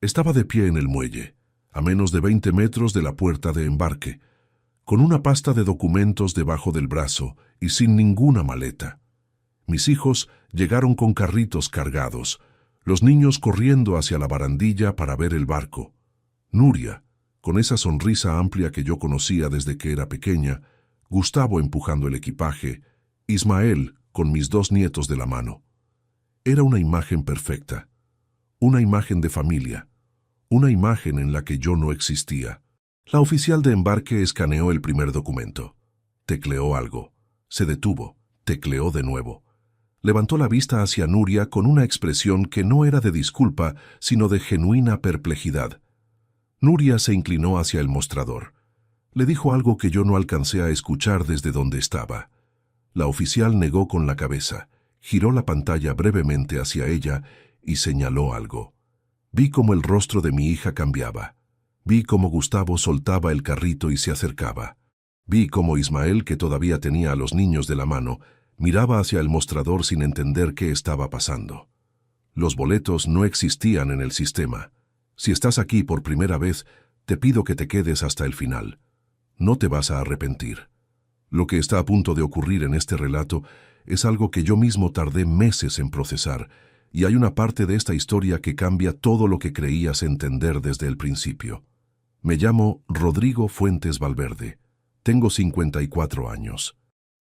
Estaba de pie en el muelle, a menos de 20 metros de la puerta de embarque, con una pasta de documentos debajo del brazo y sin ninguna maleta. Mis hijos llegaron con carritos cargados, los niños corriendo hacia la barandilla para ver el barco. Nuria, con esa sonrisa amplia que yo conocía desde que era pequeña, Gustavo empujando el equipaje, Ismael con mis 2 nietos de la mano. Era una imagen perfecta, una imagen de familia, una imagen en la que yo no existía. La oficial de embarque escaneó el primer documento. Tecleó algo. Se detuvo. Tecleó de nuevo. Levantó la vista hacia Nuria con una expresión que no era de disculpa, sino de genuina perplejidad. Nuria se inclinó hacia el mostrador. Le dijo algo que yo no alcancé a escuchar desde donde estaba. La oficial negó con la cabeza, giró la pantalla brevemente hacia ella y señaló algo. Vi cómo el rostro de mi hija cambiaba. Vi cómo Gustavo soltaba el carrito y se acercaba. Vi cómo Ismael, que todavía tenía a los niños de la mano, miraba hacia el mostrador sin entender qué estaba pasando. Los boletos no existían en el sistema. Si estás aquí por primera vez, te pido que te quedes hasta el final. No te vas a arrepentir. Lo que está a punto de ocurrir en este relato es algo que yo mismo tardé meses en procesar, y hay una parte de esta historia que cambia todo lo que creías entender desde el principio. Me llamo Rodrigo Fuentes Valverde. Tengo 54 años.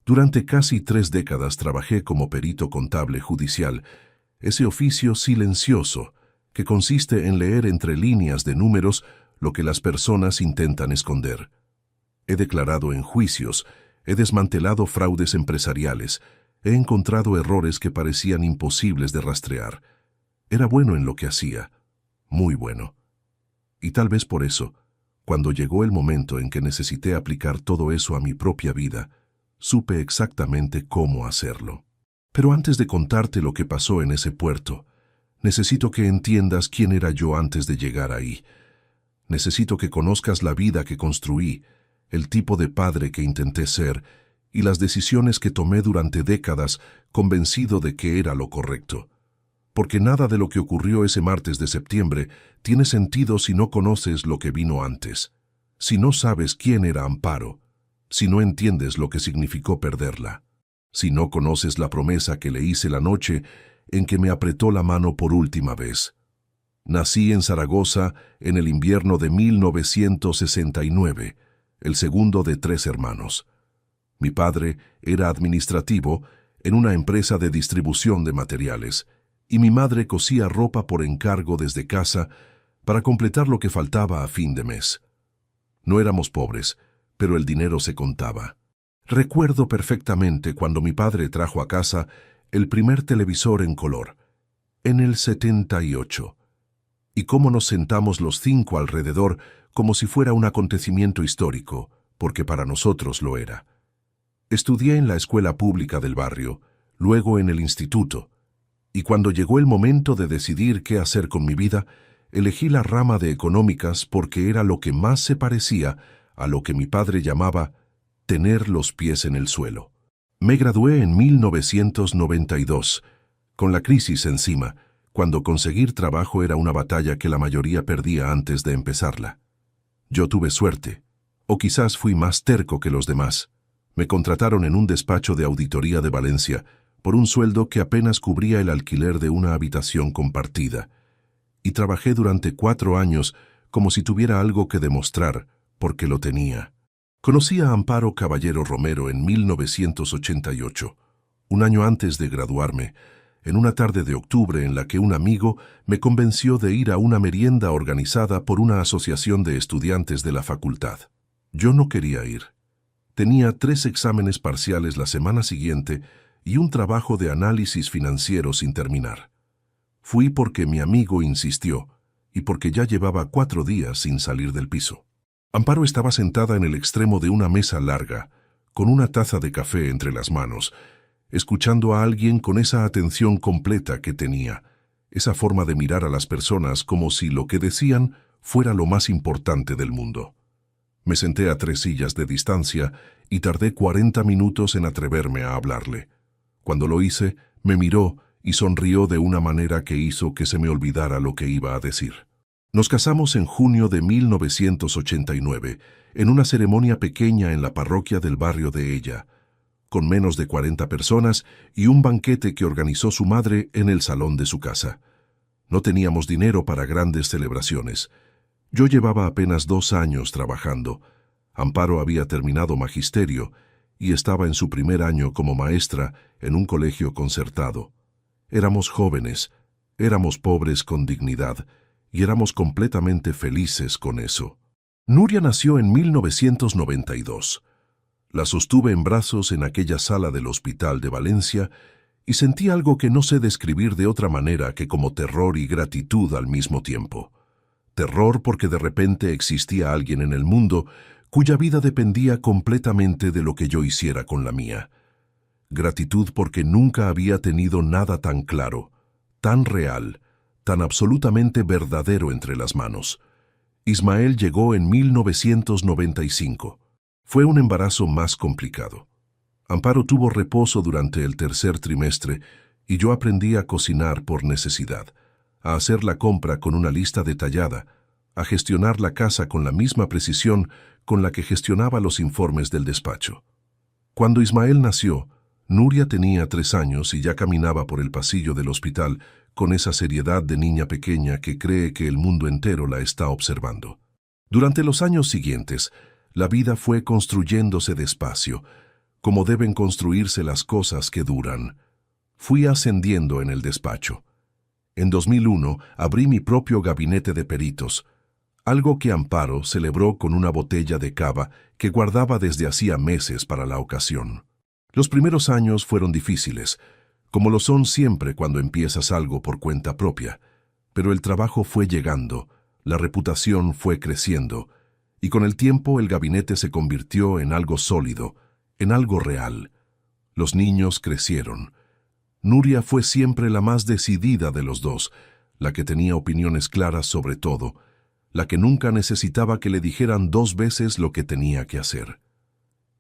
Durante casi 3 décadas trabajé como perito contable judicial, ese oficio silencioso que consiste en leer entre líneas de números lo que las personas intentan esconder. He declarado en juicios, he desmantelado fraudes empresariales, he encontrado errores que parecían imposibles de rastrear. Era bueno en lo que hacía, muy bueno. Y tal vez por eso, cuando llegó el momento en que necesité aplicar todo eso a mi propia vida, supe exactamente cómo hacerlo. Pero antes de contarte lo que pasó en ese puerto, necesito que entiendas quién era yo antes de llegar ahí. Necesito que conozcas la vida que construí, el tipo de padre que intenté ser y las decisiones que tomé durante décadas convencido de que era lo correcto. Porque nada de lo que ocurrió ese martes de septiembre tiene sentido si no conoces lo que vino antes, si no sabes quién era Amparo, si no entiendes lo que significó perderla, si no conoces la promesa que le hice la noche en que me apretó la mano por última vez. Nací en Zaragoza en el invierno de 1969, el segundo de 3 hermanos. Mi padre era administrativo en una empresa de distribución de materiales, y mi madre cosía ropa por encargo desde casa para completar lo que faltaba a fin de mes. No éramos pobres, pero el dinero se contaba. Recuerdo perfectamente cuando mi padre trajo a casa el primer televisor en color, en el 78, y cómo nos sentamos los 5 alrededor como si fuera un acontecimiento histórico, porque para nosotros lo era. Estudié en la escuela pública del barrio, luego en el instituto, y cuando llegó el momento de decidir qué hacer con mi vida, elegí la rama de económicas porque era lo que más se parecía a lo que mi padre llamaba tener los pies en el suelo. Me gradué en 1992, con la crisis encima, cuando conseguir trabajo era una batalla que la mayoría perdía antes de empezarla. Yo tuve suerte, o quizás fui más terco que los demás. Me contrataron en un despacho de auditoría de Valencia por un sueldo que apenas cubría el alquiler de una habitación compartida, y trabajé durante 4 años como si tuviera algo que demostrar, porque lo tenía. Conocí a Amparo Caballero Romero en 1988, un año antes de graduarme, en una tarde de octubre en la que un amigo me convenció de ir a una merienda organizada por una asociación de estudiantes de la facultad. Yo no quería ir. Tenía 3 exámenes parciales la semana siguiente y un trabajo de análisis financiero sin terminar. Fui porque mi amigo insistió y porque ya llevaba 4 días sin salir del piso. Amparo estaba sentada en el extremo de una mesa larga, con una taza de café entre las manos, escuchando a alguien con esa atención completa que tenía, esa forma de mirar a las personas como si lo que decían fuera lo más importante del mundo. Me senté a 3 sillas de distancia y tardé 40 minutos en atreverme a hablarle. Cuando lo hice, me miró y sonrió de una manera que hizo que se me olvidara lo que iba a decir. Nos casamos en junio de 1989, en una ceremonia pequeña en la parroquia del barrio de ella, con menos de 40 personas y un banquete que organizó su madre en el salón de su casa. No teníamos dinero para grandes celebraciones. Yo llevaba apenas 2 años trabajando. Amparo había terminado magisterio y estaba en su primer año como maestra en un colegio concertado. Éramos jóvenes, éramos pobres con dignidad y éramos completamente felices con eso. Nuria nació en 1992. La sostuve en brazos en aquella sala del hospital de Valencia y sentí algo que no sé describir de otra manera que como terror y gratitud al mismo tiempo. Terror porque de repente existía alguien en el mundo cuya vida dependía completamente de lo que yo hiciera con la mía. Gratitud porque nunca había tenido nada tan claro, tan real, tan absolutamente verdadero entre las manos. Ismael llegó en 1995. Fue un embarazo más complicado. Amparo tuvo reposo durante el tercer trimestre y yo aprendí a cocinar por necesidad, a hacer la compra con una lista detallada, a gestionar la casa con la misma precisión con la que gestionaba los informes del despacho. Cuando Ismael nació, Nuria tenía 3 años y ya caminaba por el pasillo del hospital con esa seriedad de niña pequeña que cree que el mundo entero la está observando. Durante los años siguientes, la vida fue construyéndose despacio, como deben construirse las cosas que duran. Fui ascendiendo en el despacho. En 2001 abrí mi propio gabinete de peritos, algo que Amparo celebró con una botella de cava que guardaba desde hacía meses para la ocasión. Los primeros años fueron difíciles, como lo son siempre cuando empiezas algo por cuenta propia, pero el trabajo fue llegando, la reputación fue creciendo, y con el tiempo el gabinete se convirtió en algo sólido, en algo real. Los niños crecieron. Nuria fue siempre la más decidida de los dos, la que tenía opiniones claras sobre todo, la que nunca necesitaba que le dijeran 2 veces lo que tenía que hacer.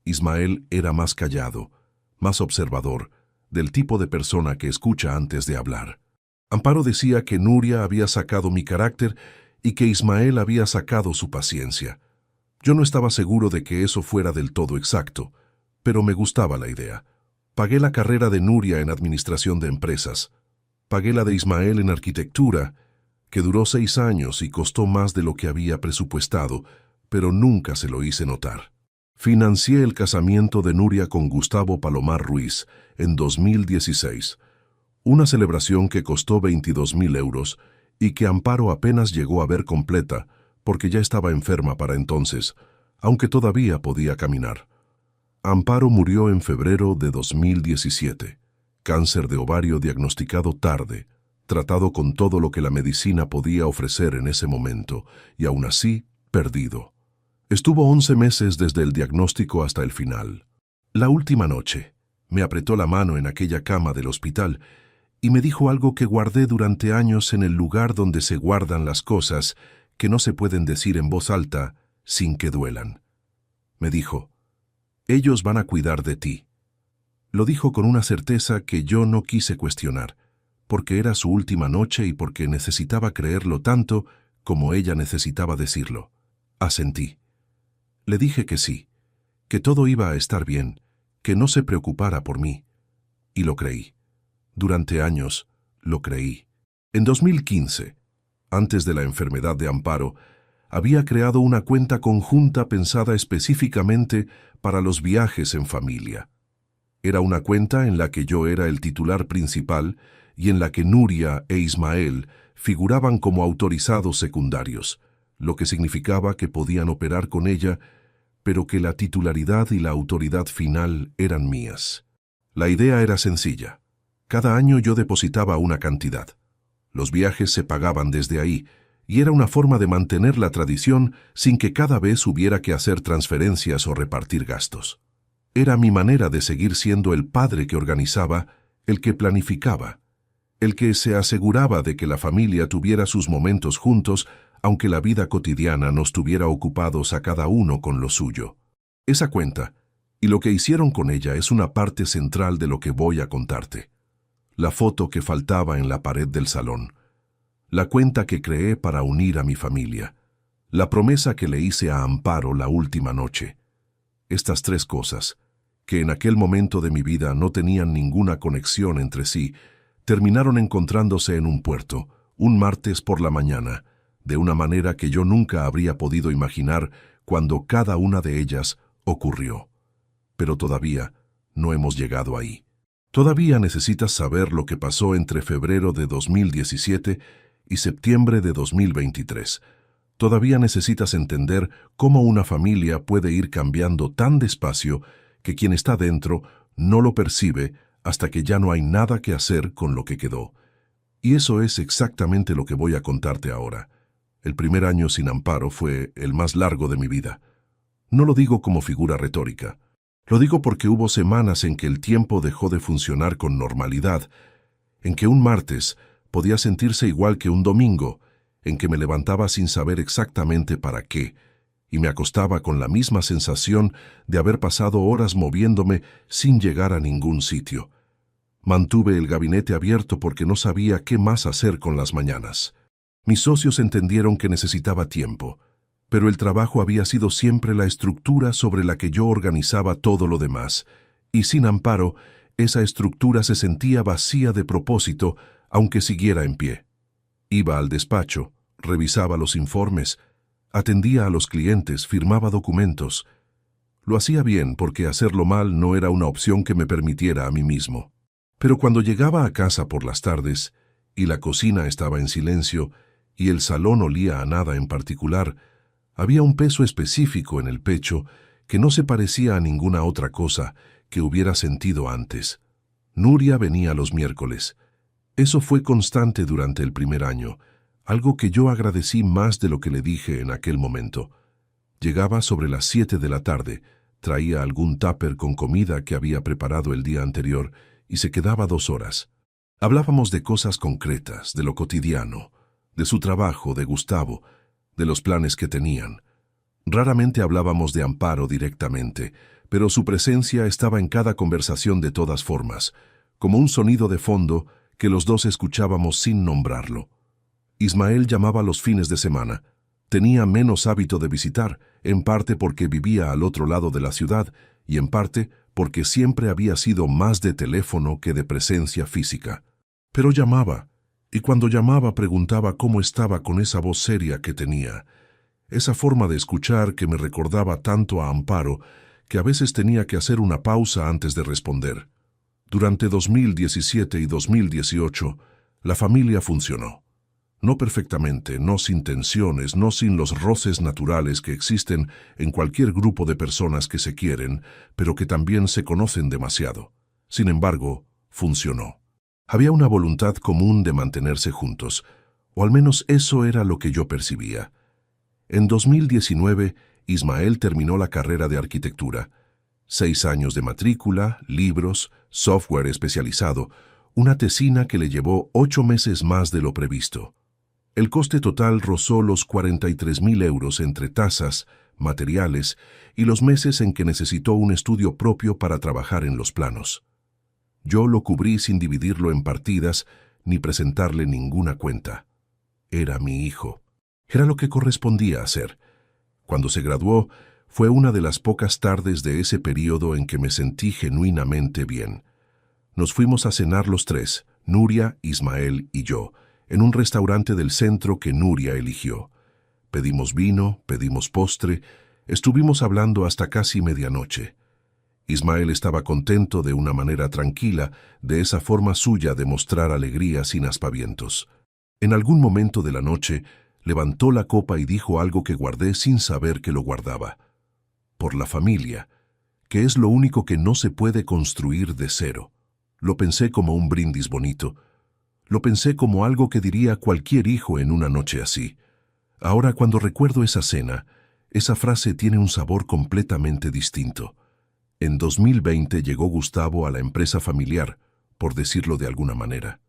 Ismael era más callado, más observador, del tipo de persona que escucha antes de hablar. Amparo decía que Nuria había sacado mi carácter y que Ismael había sacado su paciencia. Yo no estaba seguro de que eso fuera del todo exacto, pero me gustaba la idea. Pagué la carrera de Nuria en administración de empresas. Pagué la de Ismael en arquitectura, que duró 6 años y costó más de lo que había presupuestado, pero nunca se lo hice notar. Financié el casamiento de Nuria con Gustavo Palomar Ruiz en 2016, una celebración que costó 22.000 euros y que Amparo apenas llegó a ver completa porque ya estaba enferma para entonces, aunque todavía podía caminar. Amparo murió en febrero de 2017, cáncer de ovario diagnosticado tarde, tratado con todo lo que la medicina podía ofrecer en ese momento, y aún así, perdido. Estuvo 11 meses desde el diagnóstico hasta el final. La última noche, me apretó la mano en aquella cama del hospital y me dijo algo que guardé durante años en el lugar donde se guardan las cosas que no se pueden decir en voz alta sin que duelan. Me dijo, ellos van a cuidar de ti. Lo dijo con una certeza que yo no quise cuestionar, porque era su última noche y porque necesitaba creerlo tanto como ella necesitaba decirlo. Asentí. Le dije que sí, que todo iba a estar bien, que no se preocupara por mí. Y lo creí. Durante años, lo creí. En 2015, antes de la enfermedad de Amparo, había creado una cuenta conjunta pensada específicamente para los viajes en familia. Era una cuenta en la que yo era el titular principal y en la que Nuria e Ismael figuraban como autorizados secundarios, lo que significaba que podían operar con ella, pero que la titularidad y la autoridad final eran mías. La idea era sencilla. Cada año yo depositaba una cantidad. Los viajes se pagaban desde ahí, y era una forma de mantener la tradición sin que cada vez hubiera que hacer transferencias o repartir gastos. Era mi manera de seguir siendo el padre que organizaba, el que planificaba, el que se aseguraba de que la familia tuviera sus momentos juntos, aunque la vida cotidiana nos tuviera ocupados a cada uno con lo suyo. Esa cuenta, y lo que hicieron con ella, es una parte central de lo que voy a contarte. La foto que faltaba en la pared del salón. la cuenta que creé para unir a mi familia, la promesa que le hice a Amparo la última noche. Estas tres cosas, que en aquel momento de mi vida no tenían ninguna conexión entre sí, terminaron encontrándose en un puerto, un martes por la mañana, de una manera que yo nunca habría podido imaginar cuando cada una de ellas ocurrió. Pero todavía no hemos llegado ahí. Todavía necesitas saber lo que pasó entre febrero de 2017 y septiembre de 2023. Todavía necesitas entender cómo una familia puede ir cambiando tan despacio que quien está dentro no lo percibe hasta que ya no hay nada que hacer con lo que quedó. Y eso es exactamente lo que voy a contarte ahora. El primer año sin Amparo fue el más largo de mi vida. No lo digo como figura retórica. Lo digo porque hubo semanas en que el tiempo dejó de funcionar con normalidad, en que un martes podía sentirse igual que un domingo, en que me levantaba sin saber exactamente para qué, y me acostaba con la misma sensación de haber pasado horas moviéndome sin llegar a ningún sitio. Mantuve el gabinete abierto porque no sabía qué más hacer con las mañanas. Mis socios entendieron que necesitaba tiempo, pero el trabajo había sido siempre la estructura sobre la que yo organizaba todo lo demás, y sin Amparo, esa estructura se sentía vacía de propósito, aunque siguiera en pie. Iba al despacho, revisaba los informes, atendía a los clientes, firmaba documentos. Lo hacía bien porque hacerlo mal no era una opción que me permitiera a mí mismo. Pero cuando llegaba a casa por las tardes, y la cocina estaba en silencio, y el salón olía a nada en particular, había un peso específico en el pecho que no se parecía a ninguna otra cosa que hubiera sentido antes. Nuria venía los miércoles. Eso fue constante durante el primer año, algo que yo agradecí más de lo que le dije en aquel momento. Llegaba sobre las 7 de la tarde, traía algún tupper con comida que había preparado el día anterior y se quedaba 2 horas. Hablábamos de cosas concretas, de lo cotidiano, de su trabajo, de Gustavo, de los planes que tenían. Raramente hablábamos de Amparo directamente, pero su presencia estaba en cada conversación de todas formas, como un sonido de fondo que los dos escuchábamos sin nombrarlo. Ismael llamaba los fines de semana. Tenía menos hábito de visitar, en parte porque vivía al otro lado de la ciudad y en parte porque siempre había sido más de teléfono que de presencia física. Pero llamaba, y cuando llamaba preguntaba cómo estaba con esa voz seria que tenía, esa forma de escuchar que me recordaba tanto a Amparo que a veces tenía que hacer una pausa antes de responder. Durante 2017 y 2018, la familia funcionó. No perfectamente, no sin tensiones, no sin los roces naturales que existen en cualquier grupo de personas que se quieren, pero que también se conocen demasiado. Sin embargo, funcionó. Había una voluntad común de mantenerse juntos, o al menos eso era lo que yo percibía. En 2019, Ismael terminó la carrera de arquitectura. 6 años de matrícula, libros, software especializado, una tesina que le llevó 8 meses más de lo previsto. El coste total rozó los 43.000 euros entre tasas, materiales y los meses en que necesitó un estudio propio para trabajar en los planos. Yo lo cubrí sin dividirlo en partidas ni presentarle ninguna cuenta. Era mi hijo. Era lo que correspondía hacer. Cuando se graduó, fue una de las pocas tardes de ese periodo en que me sentí genuinamente bien. Nos fuimos a cenar los tres, Nuria, Ismael y yo, en un restaurante del centro que Nuria eligió. Pedimos vino, pedimos postre, estuvimos hablando hasta casi medianoche. Ismael estaba contento de una manera tranquila, de esa forma suya de mostrar alegría sin aspavientos. En algún momento de la noche, levantó la copa y dijo algo que guardé sin saber que lo guardaba. Por la familia, que es lo único que no se puede construir de cero. Lo pensé como un brindis bonito. Lo pensé como algo que diría cualquier hijo en una noche así. Ahora, cuando recuerdo esa cena, esa frase tiene un sabor completamente distinto. En 2020 llegó Gustavo a la empresa familiar, por decirlo de alguna manera.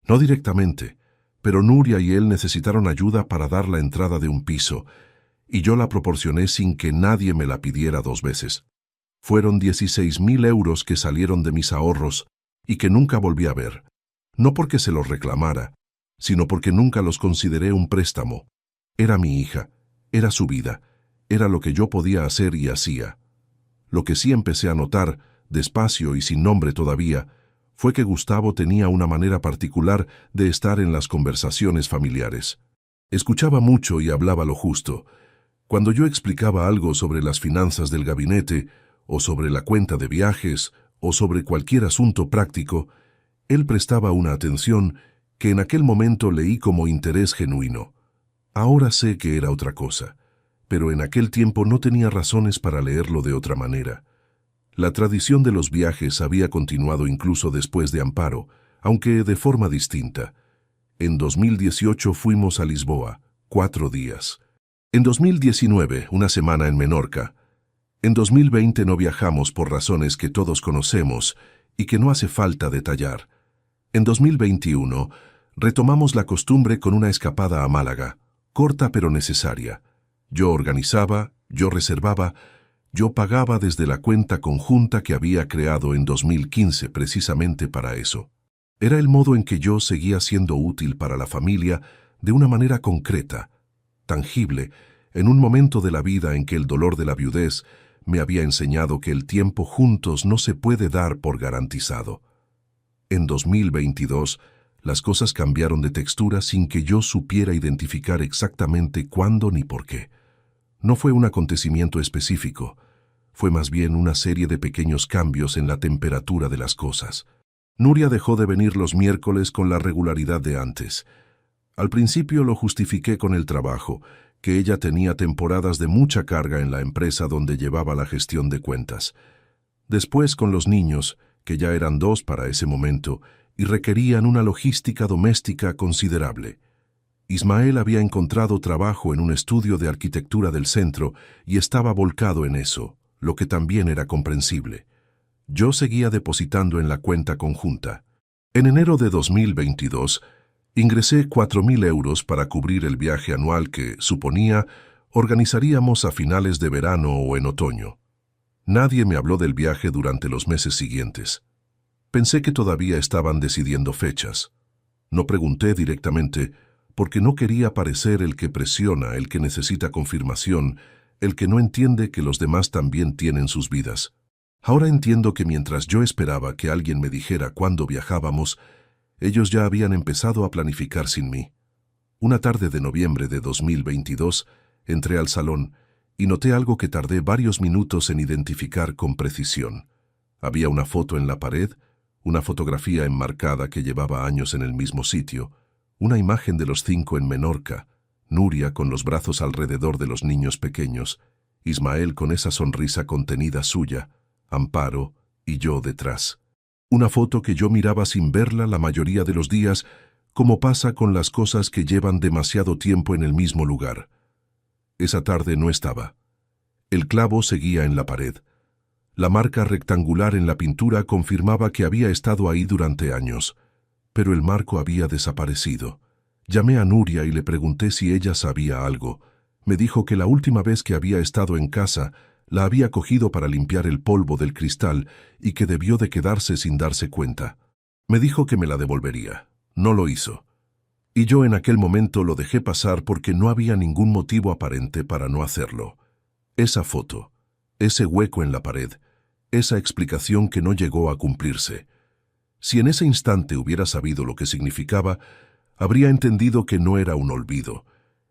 No directamente, pero Nuria y él necesitaron ayuda para dar la entrada de un piso, y yo la proporcioné sin que nadie me la pidiera 2 veces. Fueron 16.000 euros que salieron de mis ahorros y que nunca volví a ver. No porque se los reclamara, sino porque nunca los consideré un préstamo. Era mi hija, era su vida, era lo que yo podía hacer y hacía. Lo que sí empecé a notar, despacio y sin nombre todavía, fue que Gustavo tenía una manera particular de estar en las conversaciones familiares. Escuchaba mucho y hablaba lo justo. Cuando yo explicaba algo sobre las finanzas del gabinete, o sobre la cuenta de viajes, o sobre cualquier asunto práctico, él prestaba una atención que en aquel momento leí como interés genuino. Ahora sé que era otra cosa, pero en aquel tiempo no tenía razones para leerlo de otra manera. La tradición de los viajes había continuado incluso después de Amparo, aunque de forma distinta. En 2018 fuimos a Lisboa, 4 días. En 2019, una semana en Menorca. En 2020 no viajamos por razones que todos conocemos y que no hace falta detallar. En 2021, retomamos la costumbre con una escapada a Málaga, corta pero necesaria. Yo organizaba, yo reservaba, yo pagaba desde la cuenta conjunta que había creado en 2015 precisamente para eso. Era el modo en que yo seguía siendo útil para la familia de una manera concreta, tangible, en un momento de la vida en que el dolor de la viudez me había enseñado que el tiempo juntos no se puede dar por garantizado. En 2022, las cosas cambiaron de textura sin que yo supiera identificar exactamente cuándo ni por qué. No fue un acontecimiento específico, fue más bien una serie de pequeños cambios en la temperatura de las cosas. Nuria dejó de venir los miércoles con la regularidad de antes. Al principio lo justifiqué con el trabajo, que ella tenía temporadas de mucha carga en la empresa donde llevaba la gestión de cuentas. Después con los niños, que ya eran 2 para ese momento, y requerían una logística doméstica considerable. Ismael había encontrado trabajo en un estudio de arquitectura del centro y estaba volcado en eso, lo que también era comprensible. Yo seguía depositando en la cuenta conjunta. En enero de 2022, ingresé 4.000 euros para cubrir el viaje anual que, suponía, organizaríamos a finales de verano o en otoño. Nadie me habló del viaje durante los meses siguientes. Pensé que todavía estaban decidiendo fechas. No pregunté directamente, porque no quería parecer el que presiona, el que necesita confirmación, el que no entiende que los demás también tienen sus vidas. Ahora entiendo que mientras yo esperaba que alguien me dijera cuándo viajábamos, ellos ya habían empezado a planificar sin mí. Una tarde de noviembre de 2022, entré al salón y noté algo que tardé varios minutos en identificar con precisión. Había una foto en la pared, una fotografía enmarcada que llevaba años en el mismo sitio, una imagen de los 5 en Menorca, Nuria con los brazos alrededor de los niños pequeños, Ismael con esa sonrisa contenida suya, Amparo y yo detrás. Una foto que yo miraba sin verla la mayoría de los días, como pasa con las cosas que llevan demasiado tiempo en el mismo lugar. Esa tarde no estaba. El clavo seguía en la pared. La marca rectangular en la pintura confirmaba que había estado ahí durante años, pero el marco había desaparecido. Llamé a Nuria y le pregunté si ella sabía algo. Me dijo que la última vez que había estado en casa, la había cogido para limpiar el polvo del cristal y que debió de quedarse sin darse cuenta. Me dijo que me la devolvería. No lo hizo. Y yo en aquel momento lo dejé pasar porque no había ningún motivo aparente para no hacerlo. Esa foto, ese hueco en la pared, esa explicación que no llegó a cumplirse. Si en ese instante hubiera sabido lo que significaba, habría entendido que no era un olvido.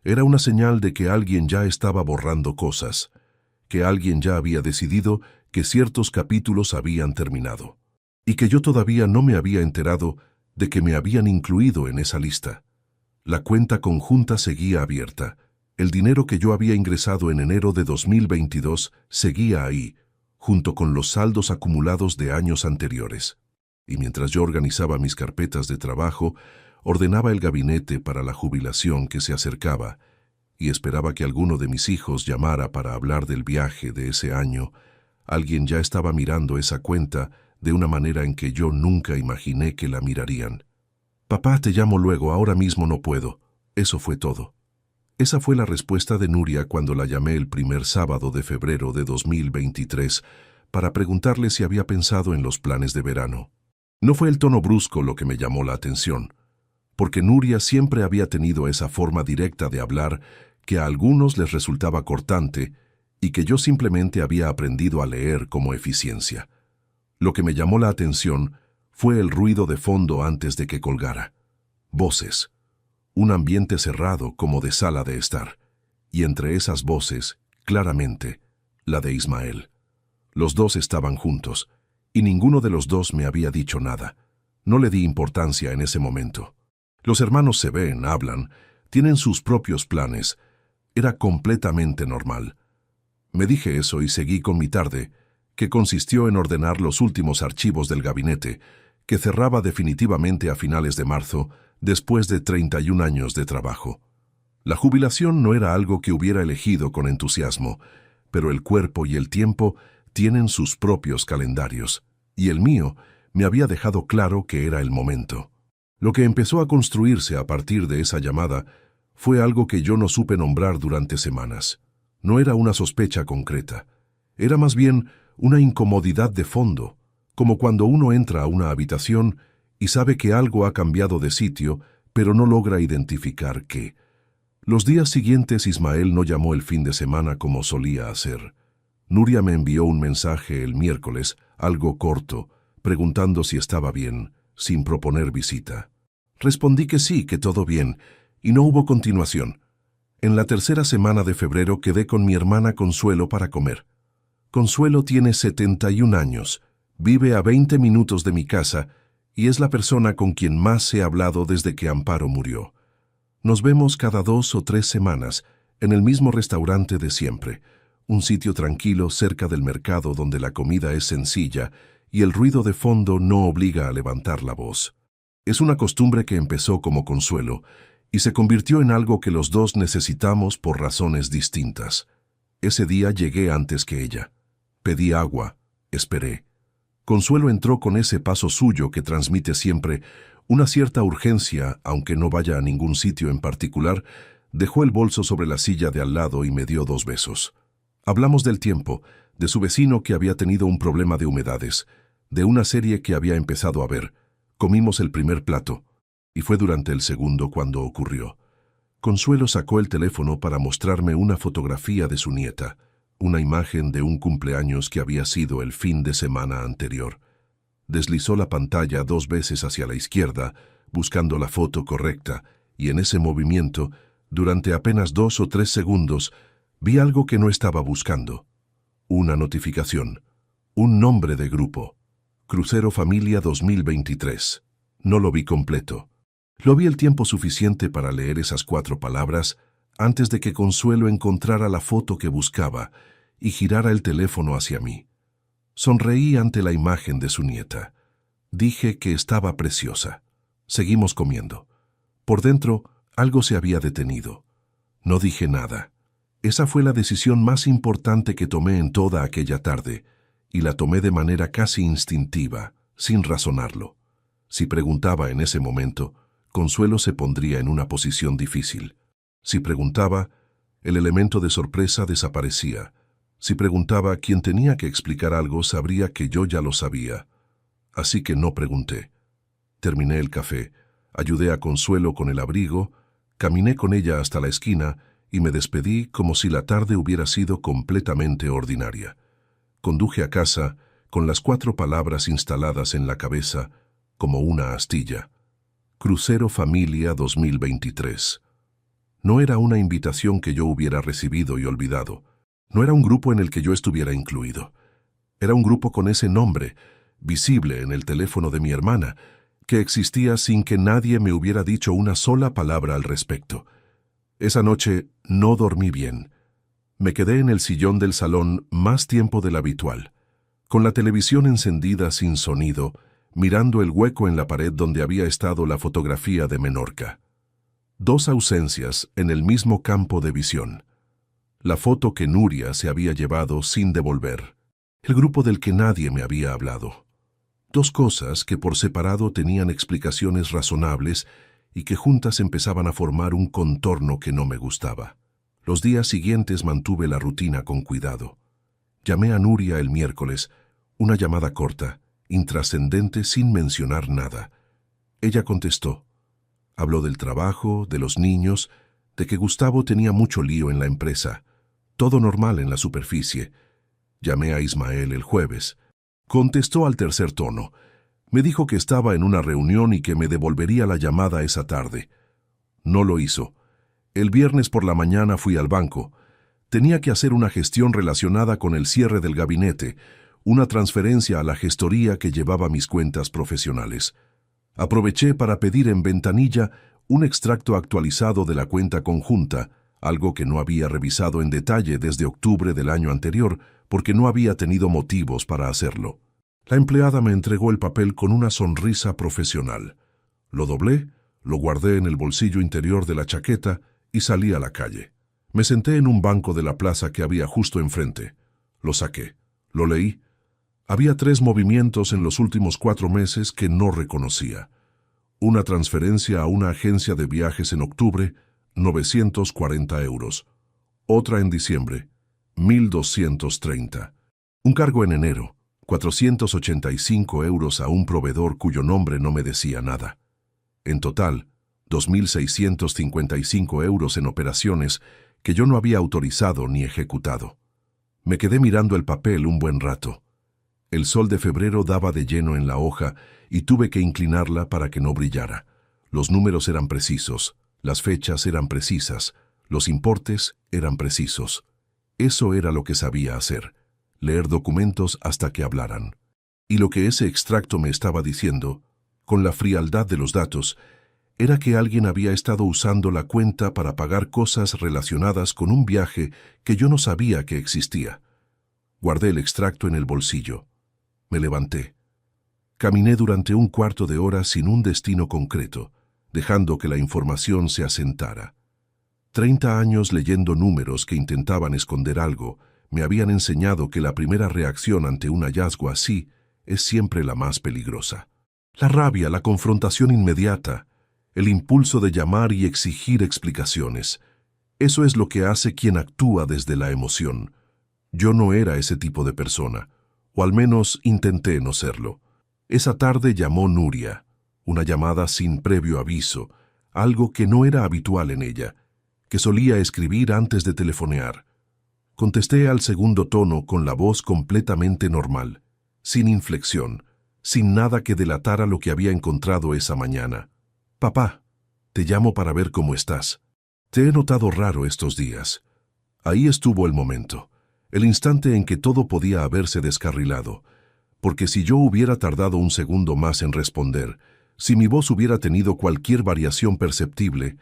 Era una señal de que alguien ya estaba borrando cosas, que alguien ya había decidido que ciertos capítulos habían terminado, y que yo todavía no me había enterado de que me habían incluido en esa lista. La cuenta conjunta seguía abierta. El dinero que yo había ingresado en enero de 2022 seguía ahí, junto con los saldos acumulados de años anteriores. Y mientras yo organizaba mis carpetas de trabajo, ordenaba el gabinete para la jubilación que se acercaba, y esperaba que alguno de mis hijos llamara para hablar del viaje de ese año, alguien ya estaba mirando esa cuenta de una manera en que yo nunca imaginé que la mirarían. «Papá, te llamo luego, ahora mismo no puedo». Eso fue todo. Esa fue la respuesta de Nuria cuando la llamé el primer sábado de febrero de 2023 para preguntarle si había pensado en los planes de verano. No fue el tono brusco lo que me llamó la atención. porque Nuria siempre había tenido esa forma directa de hablar que a algunos les resultaba cortante y que yo simplemente había aprendido a leer como eficiencia. Lo que me llamó la atención fue el ruido de fondo antes de que colgara. Voces. Un ambiente cerrado como de sala de estar. Y entre esas voces, claramente, la de Ismael. Los dos estaban juntos, y ninguno de los dos me había dicho nada. No le di importancia en ese momento. Los hermanos se ven, hablan, tienen sus propios planes. Era completamente normal. Me dije eso y seguí con mi tarde, que consistió en ordenar los últimos archivos del gabinete, que cerraba definitivamente a finales de marzo, después de 31 años de trabajo. La jubilación no era algo que hubiera elegido con entusiasmo, pero el cuerpo y el tiempo tienen sus propios calendarios, y el mío me había dejado claro que era el momento. Lo que empezó a construirse a partir de esa llamada fue algo que yo no supe nombrar durante semanas. No era una sospecha concreta, era más bien una incomodidad de fondo, como cuando uno entra a una habitación y sabe que algo ha cambiado de sitio, pero no logra identificar qué. Los días siguientes Ismael no llamó el fin de semana como solía hacer. Nuria me envió un mensaje el miércoles, algo corto, preguntando si estaba bien, sin proponer visita. Respondí que sí, que todo bien, y no hubo continuación. En la tercera semana de febrero quedé con mi hermana Consuelo para comer. Consuelo tiene 71 años, vive a 20 minutos de mi casa y es la persona con quien más he hablado desde que Amparo murió. Nos vemos cada 2 o 3 semanas en el mismo restaurante de siempre, un sitio tranquilo cerca del mercado donde la comida es sencilla y el ruido de fondo no obliga a levantar la voz. Es una costumbre que empezó como consuelo y se convirtió en algo que los dos necesitamos por razones distintas. Ese día llegué antes que ella. Pedí agua, esperé. Consuelo entró con ese paso suyo que transmite siempre una cierta urgencia, aunque no vaya a ningún sitio en particular, dejó el bolso sobre la silla de al lado y me dio 2 besos. Hablamos del tiempo, de su vecino que había tenido un problema de humedades, de una serie que había empezado a ver. Comimos el primer plato, y fue durante el segundo cuando ocurrió. Consuelo sacó el teléfono para mostrarme una fotografía de su nieta, una imagen de un cumpleaños que había sido el fin de semana anterior. Deslizó la pantalla 2 veces hacia la izquierda, buscando la foto correcta, y en ese movimiento, durante apenas 2 o 3 segundos, vi algo que no estaba buscando. Una notificación. Un nombre de grupo. Crucero Familia 2023. No lo vi completo. Lo vi el tiempo suficiente para leer esas 4 palabras antes de que Consuelo encontrara la foto que buscaba y girara el teléfono hacia mí. Sonreí ante la imagen de su nieta. Dije que estaba preciosa. Seguimos comiendo. Por dentro, algo se había detenido. No dije nada. Esa fue la decisión más importante que tomé en toda aquella tarde, y la tomé de manera casi instintiva, sin razonarlo. Si preguntaba en ese momento, Consuelo se pondría en una posición difícil. Si preguntaba, el elemento de sorpresa desaparecía. Si preguntaba, quien tenía que explicar algo sabría que yo ya lo sabía. Así que no pregunté. Terminé el café, ayudé a Consuelo con el abrigo, caminé con ella hasta la esquina y me despedí como si la tarde hubiera sido completamente ordinaria. Conduje a casa con las 4 palabras instaladas en la cabeza como una astilla. Crucero Familia 2023. No era una invitación que yo hubiera recibido y olvidado. No era un grupo en el que yo estuviera incluido. Era un grupo con ese nombre, visible en el teléfono de mi hermana, que existía sin que nadie me hubiera dicho una sola palabra al respecto. Esa noche no dormí bien. Me quedé en el sillón del salón más tiempo del habitual, con la televisión encendida sin sonido, mirando el hueco en la pared donde había estado la fotografía de Menorca. 2 ausencias en el mismo campo de visión. La foto que Nuria se había llevado sin devolver. El grupo del que nadie me había hablado. 2 cosas que por separado tenían explicaciones razonables y que juntas empezaban a formar un contorno que no me gustaba. Los días siguientes mantuve la rutina con cuidado. Llamé a Nuria el miércoles, una llamada corta, intrascendente sin mencionar nada. Ella contestó. Habló del trabajo, de los niños, de que Gustavo tenía mucho lío en la empresa. Todo normal en la superficie. Llamé a Ismael el jueves. Contestó al tercer tono. Me dijo que estaba en una reunión y que me devolvería la llamada esa tarde. No lo hizo. El viernes por la mañana fui al banco. Tenía que hacer una gestión relacionada con el cierre del gabinete, una transferencia a la gestoría que llevaba mis cuentas profesionales. Aproveché para pedir en ventanilla un extracto actualizado de la cuenta conjunta, algo que no había revisado en detalle desde octubre del año anterior porque no había tenido motivos para hacerlo. La empleada me entregó el papel con una sonrisa profesional. Lo doblé, lo guardé en el bolsillo interior de la chaqueta y salí a la calle. Me senté en un banco de la plaza que había justo enfrente. Lo saqué, lo leí. Había 3 movimientos en los últimos 4 meses que no reconocía. Una transferencia a una agencia de viajes en octubre, 940 euros. Otra en diciembre, 1.230. Un cargo en enero, 485 euros a un proveedor cuyo nombre no me decía nada. En total, 2.655 euros en operaciones que yo no había autorizado ni ejecutado. Me quedé mirando el papel un buen rato. El sol de febrero daba de lleno en la hoja y tuve que inclinarla para que no brillara. Los números eran precisos, las fechas eran precisas, los importes eran precisos. Eso era lo que sabía hacer, leer documentos hasta que hablaran. Y lo que ese extracto me estaba diciendo, con la frialdad de los datos, era que alguien había estado usando la cuenta para pagar cosas relacionadas con un viaje que yo no sabía que existía. Guardé el extracto en el bolsillo. Me levanté. Caminé durante un cuarto de hora sin un destino concreto, dejando que la información se asentara. 30 años leyendo números que intentaban esconder algo me habían enseñado que la primera reacción ante un hallazgo así es siempre la más peligrosa. La rabia, la confrontación inmediata, el impulso de llamar y exigir explicaciones. Eso es lo que hace quien actúa desde la emoción. Yo no era ese tipo de persona, o al menos intenté no serlo. Esa tarde llamó Nuria, una llamada sin previo aviso, algo que no era habitual en ella, que solía escribir antes de telefonear. Contesté al segundo tono con la voz completamente normal, sin inflexión, sin nada que delatara lo que había encontrado esa mañana. «Papá, te llamo para ver cómo estás. Te he notado raro estos días». Ahí estuvo el momento, el instante en que todo podía haberse descarrilado, porque si yo hubiera tardado un segundo más en responder, si mi voz hubiera tenido cualquier variación perceptible,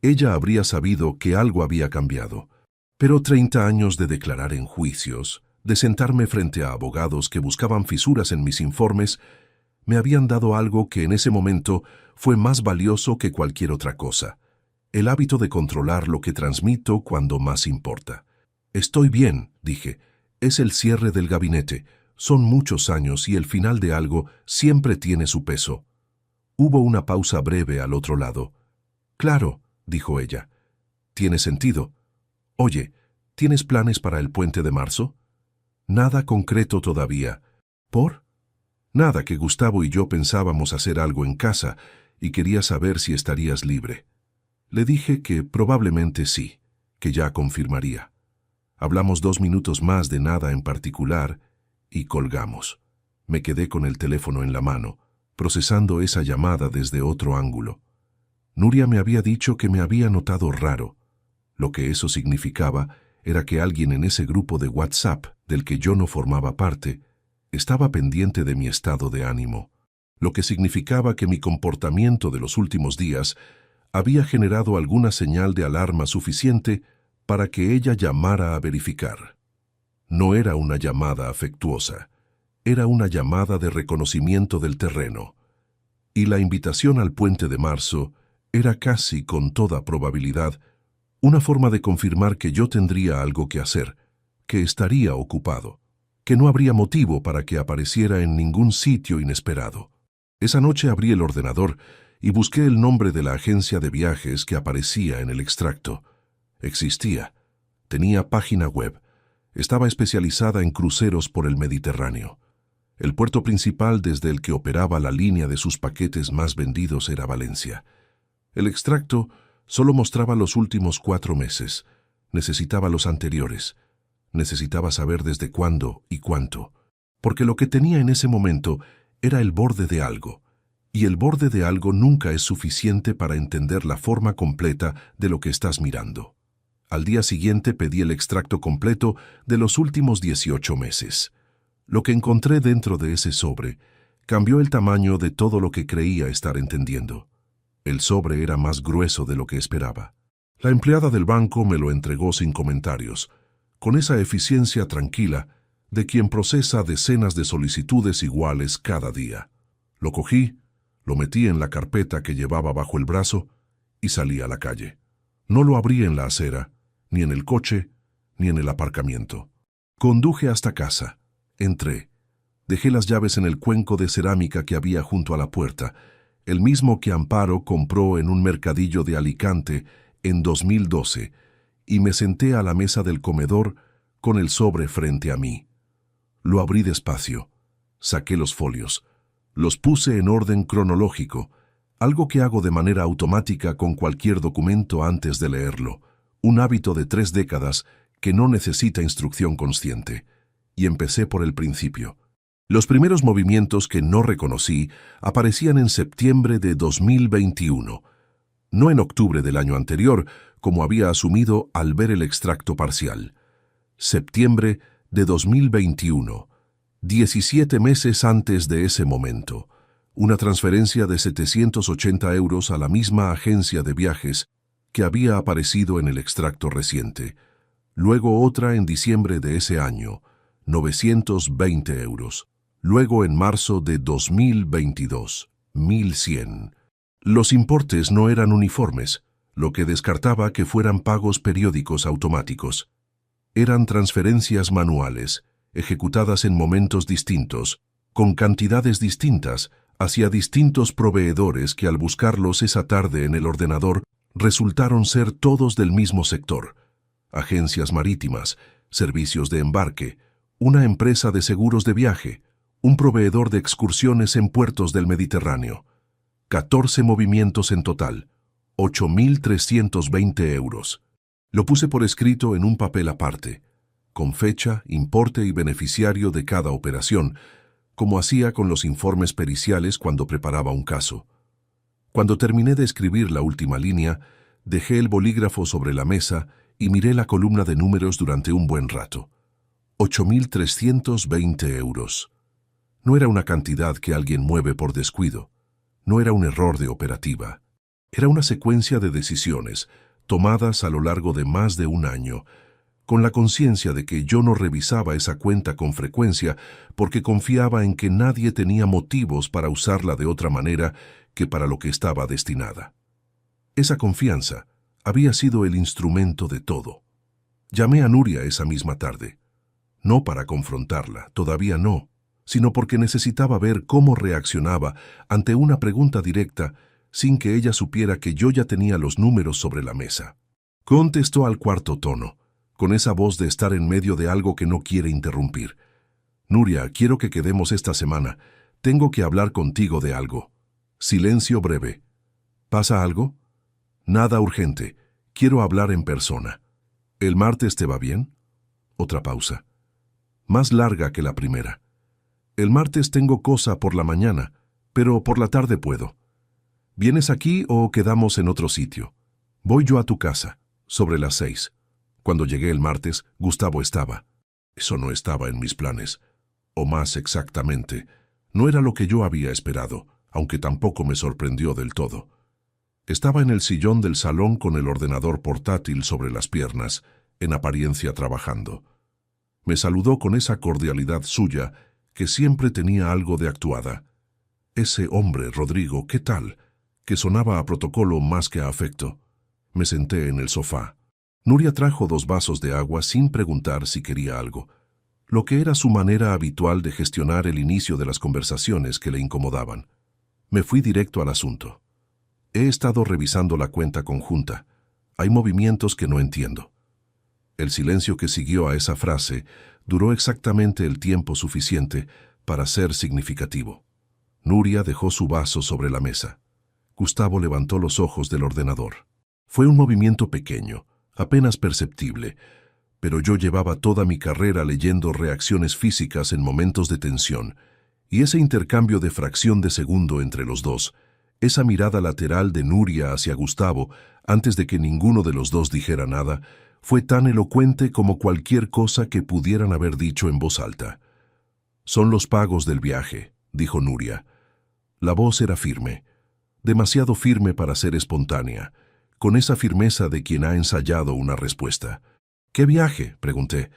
ella habría sabido que algo había cambiado. Pero 30 años de declarar en juicios, de sentarme frente a abogados que buscaban fisuras en mis informes, me habían dado algo que en ese momento fue más valioso que cualquier otra cosa: el hábito de controlar lo que transmito cuando más importa. «Estoy bien», dije. «Es el cierre del gabinete. Son muchos años y el final de algo siempre tiene su peso». Hubo una pausa breve al otro lado. «Claro», dijo ella. «Tiene sentido. Oye, ¿tienes planes para el puente de marzo?» «Nada concreto todavía». «¿Por?» «Nada, que Gustavo y yo pensábamos hacer algo en casa y quería saber si estarías libre». Le dije que probablemente sí, que ya confirmaría. Hablamos 2 minutos más de nada en particular y colgamos. Me quedé con el teléfono en la mano, procesando esa llamada desde otro ángulo. Nuria me había dicho que me había notado raro. Lo que eso significaba era que alguien en ese grupo de WhatsApp, del que yo no formaba parte, estaba pendiente de mi estado de ánimo, lo que significaba que mi comportamiento de los últimos días había generado alguna señal de alarma suficiente para que ella llamara a verificar. No era una llamada afectuosa, era una llamada de reconocimiento del terreno, y la invitación al puente de marzo era casi con toda probabilidad una forma de confirmar que yo tendría algo que hacer, que estaría ocupado, que no habría motivo para que apareciera en ningún sitio inesperado. Esa noche abrí el ordenador y busqué el nombre de la agencia de viajes que aparecía en el extracto. Existía. Tenía página web. Estaba especializada en cruceros por el Mediterráneo. El puerto principal desde el que operaba la línea de sus paquetes más vendidos era Valencia. El extracto solo mostraba los últimos 4 meses. Necesitaba los anteriores. Necesitaba saber desde cuándo y cuánto. Porque lo que tenía en ese momento era el borde de algo. Y el borde de algo nunca es suficiente para entender la forma completa de lo que estás mirando. Al día siguiente pedí el extracto completo de los últimos 18 meses. Lo que encontré dentro de ese sobre cambió el tamaño de todo lo que creía estar entendiendo. El sobre era más grueso de lo que esperaba. La empleada del banco me lo entregó sin comentarios, con esa eficiencia tranquila de quien procesa decenas de solicitudes iguales cada día. Lo cogí, lo metí en la carpeta que llevaba bajo el brazo y salí a la calle. No lo abrí en la acera, ni en el coche, ni en el aparcamiento. Conduje hasta casa. Entré. Dejé las llaves en el cuenco de cerámica que había junto a la puerta, el mismo que Amparo compró en un mercadillo de Alicante en 2012, y me senté a la mesa del comedor con el sobre frente a mí. Lo abrí despacio. Saqué los folios. Los puse en orden cronológico, algo que hago de manera automática con cualquier documento antes de leerlo, un hábito de 3 décadas que no necesita instrucción consciente. Y empecé por el principio. Los primeros movimientos que no reconocí aparecían en septiembre de 2021, no en octubre del año anterior, como había asumido al ver el extracto parcial. Septiembre de 2021, 17 meses antes de ese momento. Una transferencia de 780 euros a la misma agencia de viajes que había aparecido en el extracto reciente. Luego otra en diciembre de ese año, 920 euros. Luego en marzo de 2022, 1.100. Los importes no eran uniformes, lo que descartaba que fueran pagos periódicos automáticos. Eran transferencias manuales, ejecutadas en momentos distintos, con cantidades distintas, hacia distintos proveedores que al buscarlos esa tarde en el ordenador resultaron ser todos del mismo sector. Agencias marítimas, servicios de embarque, una empresa de seguros de viaje, un proveedor de excursiones en puertos del Mediterráneo. 14 movimientos en total, 8.320 euros. Lo puse por escrito en un papel aparte, con fecha, importe y beneficiario de cada operación, como hacía con los informes periciales cuando preparaba un caso. Cuando terminé de escribir la última línea, dejé el bolígrafo sobre la mesa y miré la columna de números durante un buen rato. 8.320 euros. No era una cantidad que alguien mueve por descuido. No era un error de operativa. Era una secuencia de decisiones tomadas a lo largo de más de un año, con la conciencia de que yo no revisaba esa cuenta con frecuencia porque confiaba en que nadie tenía motivos para usarla de otra manera que para lo que estaba destinada. Esa confianza había sido el instrumento de todo. Llamé a Nuria esa misma tarde. No para confrontarla, todavía no, sino porque necesitaba ver cómo reaccionaba ante una pregunta directa sin que ella supiera que yo ya tenía los números sobre la mesa. Contestó al cuarto tono, con esa voz de estar en medio de algo que no quiere interrumpir. Nuria, quiero que quedemos esta semana. Tengo que hablar contigo de algo. Silencio breve. ¿Pasa algo? Nada urgente. Quiero hablar en persona. ¿El martes te va bien? Otra pausa. Más larga que la primera. El martes tengo cosa por la mañana, pero por la tarde puedo. ¿Vienes aquí o quedamos en otro sitio? Voy yo a tu casa, sobre las 6. Cuando llegué el martes, Gustavo estaba. Eso no estaba en mis planes. O más exactamente, no era lo que yo había esperado, aunque tampoco me sorprendió del todo. Estaba en el sillón del salón con el ordenador portátil sobre las piernas, en apariencia trabajando. Me saludó con esa cordialidad suya que siempre tenía algo de actuada. Ese hombre, Rodrigo, ¿qué tal? Que sonaba a protocolo más que a afecto. Me senté en el sofá. Nuria trajo 2 vasos de agua sin preguntar si quería algo, lo que era su manera habitual de gestionar el inicio de las conversaciones que le incomodaban. Me fui directo al asunto. He estado revisando la cuenta conjunta. Hay movimientos que no entiendo. El silencio que siguió a esa frase duró exactamente el tiempo suficiente para ser significativo. Nuria dejó su vaso sobre la mesa. Gustavo levantó los ojos del ordenador. Fue un movimiento pequeño, apenas perceptible, pero yo llevaba toda mi carrera leyendo reacciones físicas en momentos de tensión, y ese intercambio de fracción de segundo entre los dos, esa mirada lateral de Nuria hacia Gustavo antes de que ninguno de los dos dijera nada, fue tan elocuente como cualquier cosa que pudieran haber dicho en voz alta. «Son los pagos del viaje», dijo Nuria. La voz era firme, demasiado firme para ser espontánea, con esa firmeza de quien ha ensayado una respuesta. «¿Qué viaje?», pregunté.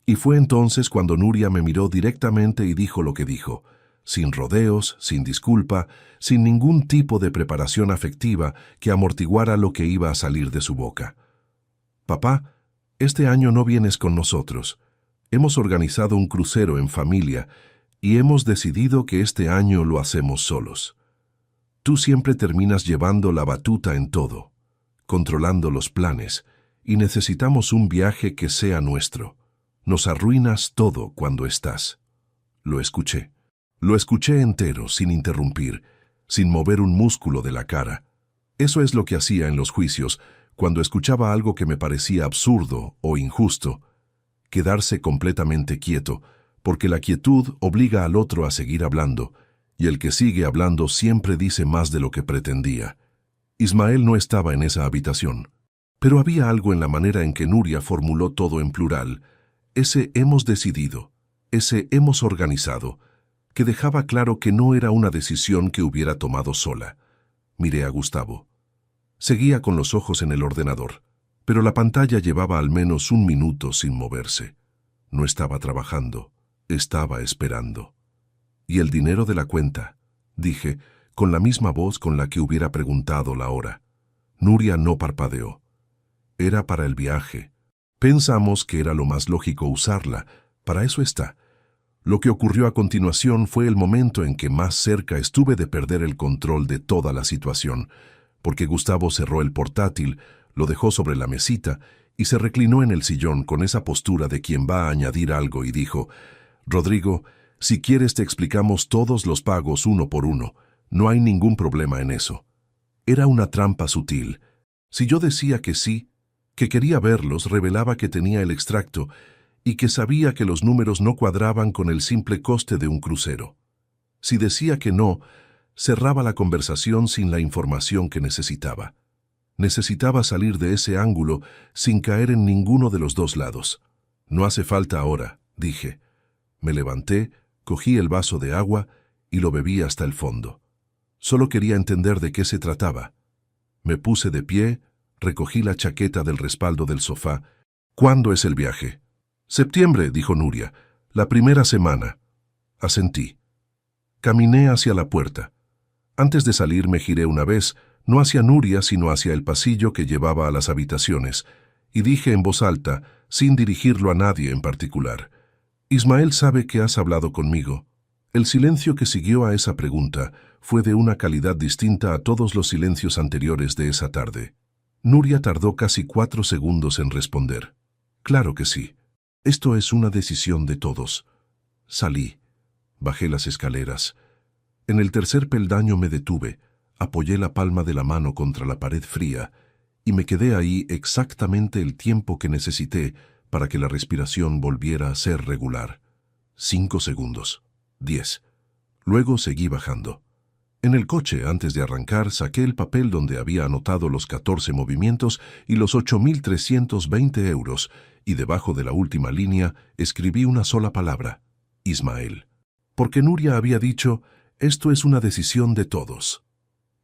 Y fue entonces cuando Nuria me miró directamente y dijo lo que dijo, sin rodeos, sin disculpa, sin ningún tipo de preparación afectiva que amortiguara lo que iba a salir de su boca. «Papá, este año no vienes con nosotros. Hemos organizado un crucero en familia y hemos decidido que este año lo hacemos solos. Tú siempre terminas llevando la batuta en todo, controlando los planes, y necesitamos un viaje que sea nuestro. Nos arruinas todo cuando estás». Lo escuché. Lo escuché entero, sin interrumpir, sin mover un músculo de la cara. Eso es lo que hacía en los juicios, cuando escuchaba algo que me parecía absurdo o injusto. Quedarse completamente quieto, porque la quietud obliga al otro a seguir hablando, y el que sigue hablando siempre dice más de lo que pretendía. Ismael no estaba en esa habitación, pero había algo en la manera en que Nuria formuló todo en plural, ese hemos decidido, ese hemos organizado, que dejaba claro que no era una decisión que hubiera tomado sola. Miré a Gustavo. Seguía con los ojos en el ordenador, pero la pantalla llevaba al menos un minuto sin moverse. No estaba trabajando, estaba esperando. «¿Y el dinero de la cuenta?», dije, con la misma voz con la que hubiera preguntado la hora. Nuria no parpadeó. «Era para el viaje. Pensamos que era lo más lógico usarla, para eso está». Lo que ocurrió a continuación fue el momento en que más cerca estuve de perder el control de toda la situación, porque Gustavo cerró el portátil, lo dejó sobre la mesita y se reclinó en el sillón con esa postura de quien va a añadir algo y dijo: «Rodrigo, si quieres te explicamos todos los pagos uno por uno, no hay ningún problema en eso». Era una trampa sutil. Si yo decía que sí, que quería verlos, revelaba que tenía el extracto y que sabía que los números no cuadraban con el simple coste de un crucero. Si decía que no, cerraba la conversación sin la información que necesitaba. Necesitaba salir de ese ángulo sin caer en ninguno de los dos lados. «No hace falta ahora», dije. Me levanté, cogí el vaso de agua y lo bebí hasta el fondo. Solo quería entender de qué se trataba. Me puse de pie, recogí la chaqueta del respaldo del sofá. «¿Cuándo es el viaje?» «Septiembre», dijo Nuria, «la primera semana». Asentí. Caminé hacia la puerta. Antes de salir me giré una vez, no hacia Nuria, sino hacia el pasillo que llevaba a las habitaciones, y dije en voz alta, sin dirigirlo a nadie en particular: «Ismael sabe que has hablado conmigo». El silencio que siguió a esa pregunta fue de una calidad distinta a todos los silencios anteriores de esa tarde. Nuria tardó casi 4 segundos en responder. «Claro que sí. Esto es una decisión de todos». Salí. Bajé las escaleras. En el tercer peldaño me detuve, apoyé la palma de la mano contra la pared fría y me quedé ahí exactamente el tiempo que necesité para que la respiración volviera a ser regular. 5 segundos. 10. Luego seguí bajando. En el coche, antes de arrancar, saqué el papel donde había anotado los 14 movimientos y los 8.320 euros, y debajo de la última línea escribí una sola palabra: Ismael. Porque Nuria había dicho, esto es una decisión de todos.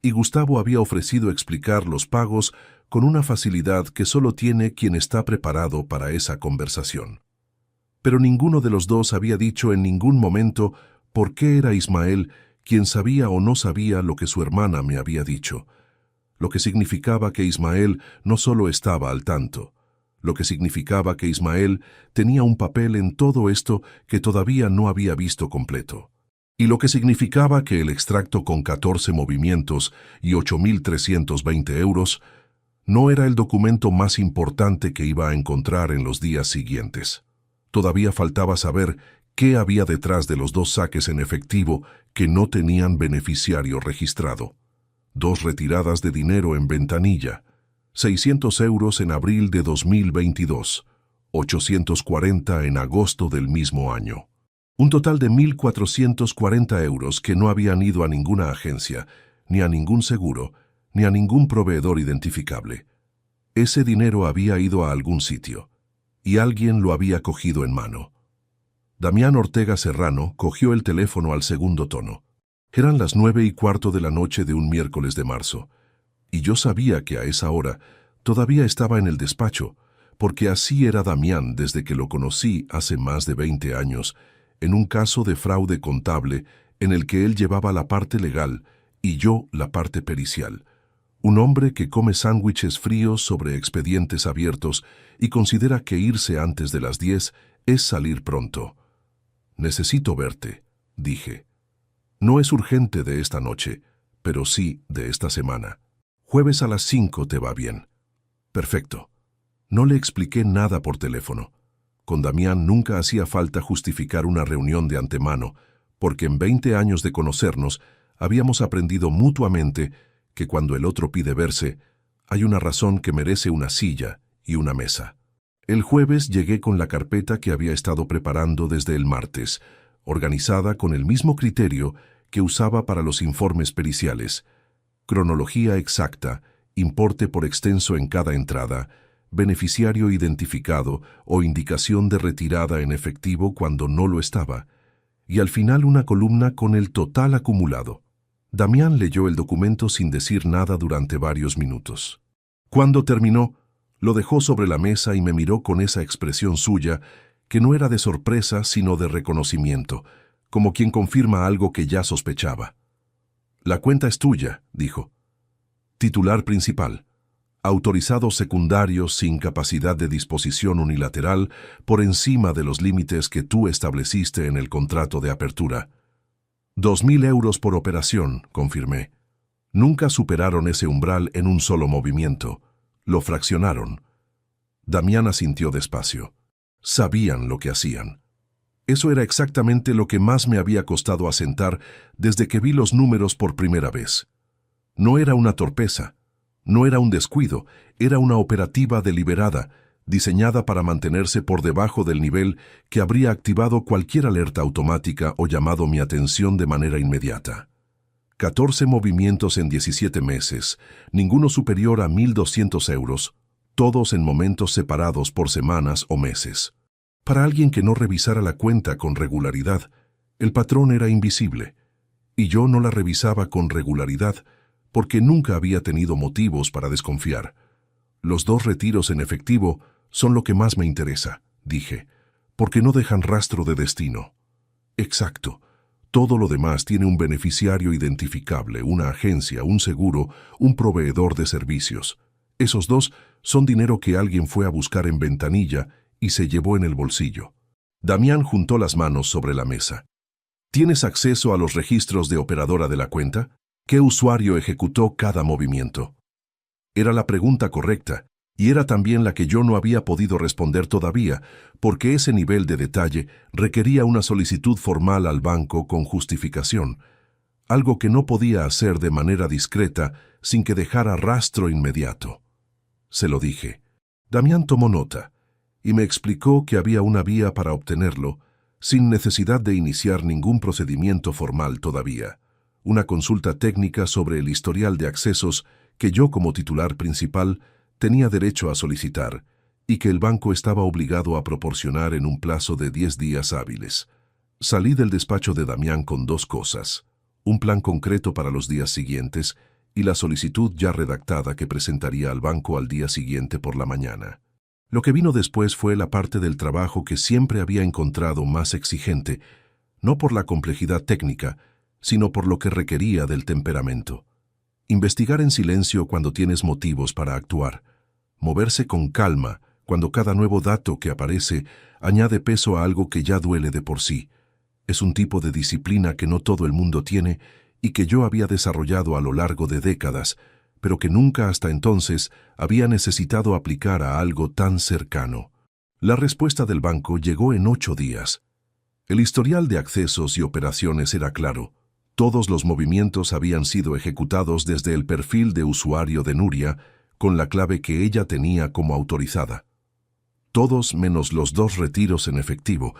Y Gustavo había ofrecido explicar los pagos con una facilidad que solo tiene quien está preparado para esa conversación. Pero ninguno de los dos había dicho en ningún momento por qué era Ismael quien sabía o no sabía lo que su hermana me había dicho, lo que significaba que Ismael no solo estaba al tanto, lo que significaba que Ismael tenía un papel en todo esto que todavía no había visto completo, y lo que significaba que el extracto con 14 movimientos y 8.320 euros no era el documento más importante que iba a encontrar en los días siguientes. Todavía faltaba saber qué había detrás de los 2 saques en efectivo que no tenían beneficiario registrado. 2 retiradas de dinero en ventanilla, 600 euros en abril de 2022, 840 en agosto del mismo año. Un total de 1.440 euros que no habían ido a ninguna agencia, ni a ningún seguro, ni a ningún proveedor identificable. Ese dinero había ido a algún sitio, y alguien lo había cogido en mano. Damián Ortega Serrano cogió el teléfono al segundo tono. Eran las 9:15 de la noche de un miércoles de marzo, y yo sabía que a esa hora todavía estaba en el despacho, porque así era Damián desde que lo conocí hace más de 20 años, en un caso de fraude contable en el que él llevaba la parte legal y yo la parte pericial. Un hombre que come sándwiches fríos sobre expedientes abiertos y considera que irse antes de las 10 es salir pronto. «Necesito verte», dije. «No es urgente de esta noche, pero sí de esta semana. Jueves a las 5 te va bien». «Perfecto». No le expliqué nada por teléfono. Con Damián nunca hacía falta justificar una reunión de antemano, porque en 20 años de conocernos habíamos aprendido mutuamente que cuando el otro pide verse, hay una razón que merece una silla y una mesa. El jueves llegué con la carpeta que había estado preparando desde el martes, organizada con el mismo criterio que usaba para los informes periciales: cronología exacta, importe por extenso en cada entrada, beneficiario identificado o indicación de retirada en efectivo cuando no lo estaba, y al final una columna con el total acumulado. Damián leyó el documento sin decir nada durante varios minutos. Cuando terminó, lo dejó sobre la mesa y me miró con esa expresión suya, que no era de sorpresa sino de reconocimiento, como quien confirma algo que ya sospechaba. «La cuenta es tuya», dijo. «Titular principal. Autorizados secundarios sin capacidad de disposición unilateral por encima de los límites que tú estableciste en el contrato de apertura. 2.000 euros por operación», confirmé. Nunca superaron ese umbral en un solo movimiento. Lo fraccionaron. Damián asintió despacio. Sabían lo que hacían. Eso era exactamente lo que más me había costado asentar desde que vi los números por primera vez. No era una torpeza, no era un descuido, era una operativa deliberada, diseñada para mantenerse por debajo del nivel que habría activado cualquier alerta automática o llamado mi atención de manera inmediata. 14 movimientos en 17 meses, ninguno superior a 1.200 euros, todos en momentos separados por semanas o meses. Para alguien que no revisara la cuenta con regularidad, el patrón era invisible, y yo no la revisaba con regularidad porque nunca había tenido motivos para desconfiar. Los 2 retiros en efectivo son lo que más me interesa, dije, porque no dejan rastro de destino. Exacto. Todo lo demás tiene un beneficiario identificable, una agencia, un seguro, un proveedor de servicios. Esos 2 son dinero que alguien fue a buscar en ventanilla y se llevó en el bolsillo. Damián juntó las manos sobre la mesa. ¿Tienes acceso a los registros de operadora de la cuenta? ¿Qué usuario ejecutó cada movimiento? Era la pregunta correcta, y era también la que yo no había podido responder todavía, porque ese nivel de detalle requería una solicitud formal al banco con justificación, algo que no podía hacer de manera discreta sin que dejara rastro inmediato. Se lo dije. Damián tomó nota, y me explicó que había una vía para obtenerlo, sin necesidad de iniciar ningún procedimiento formal todavía. Una consulta técnica sobre el historial de accesos que yo como titular principal tenía derecho a solicitar y que el banco estaba obligado a proporcionar en un plazo de 10 días hábiles. Salí del despacho de Damián con 2 cosas: un plan concreto para los días siguientes y la solicitud ya redactada que presentaría al banco al día siguiente por la mañana. Lo que vino después fue la parte del trabajo que siempre había encontrado más exigente, no por la complejidad técnica, sino por lo que requería del temperamento. Investigar en silencio cuando tienes motivos para actuar. Moverse con calma cuando cada nuevo dato que aparece añade peso a algo que ya duele de por sí. Es un tipo de disciplina que no todo el mundo tiene y que yo había desarrollado a lo largo de décadas, pero que nunca hasta entonces había necesitado aplicar a algo tan cercano. La respuesta del banco llegó en 8 días. El historial de accesos y operaciones era claro: Todos los movimientos habían sido ejecutados desde el perfil de usuario de Nuria, con la clave que ella tenía como autorizada. Todos menos los 2 retiros en efectivo,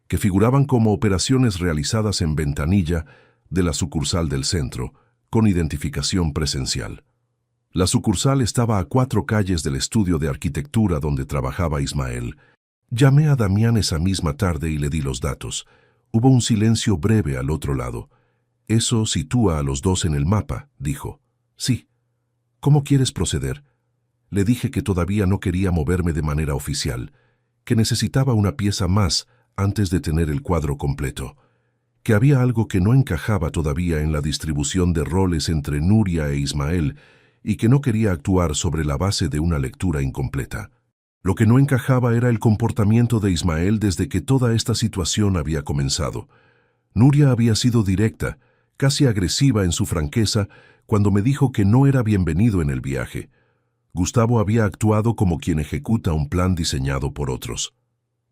que figuraban como operaciones realizadas en ventanilla de la sucursal del centro, con identificación presencial. La sucursal estaba a 4 calles del estudio de arquitectura donde trabajaba Ismael. Llamé a Damián esa misma tarde y le di los datos. Hubo un silencio breve al otro lado. «Eso sitúa a los 2 en el mapa», dijo. «Sí». «¿Cómo quieres proceder?» Le dije que todavía no quería moverme de manera oficial, que necesitaba una pieza más antes de tener el cuadro completo, que había algo que no encajaba todavía en la distribución de roles entre Nuria e Ismael y que no quería actuar sobre la base de una lectura incompleta. Lo que no encajaba era el comportamiento de Ismael desde que toda esta situación había comenzado. Nuria había sido directa, casi agresiva en su franqueza, cuando me dijo que no era bienvenido en el viaje. Gustavo había actuado como quien ejecuta un plan diseñado por otros.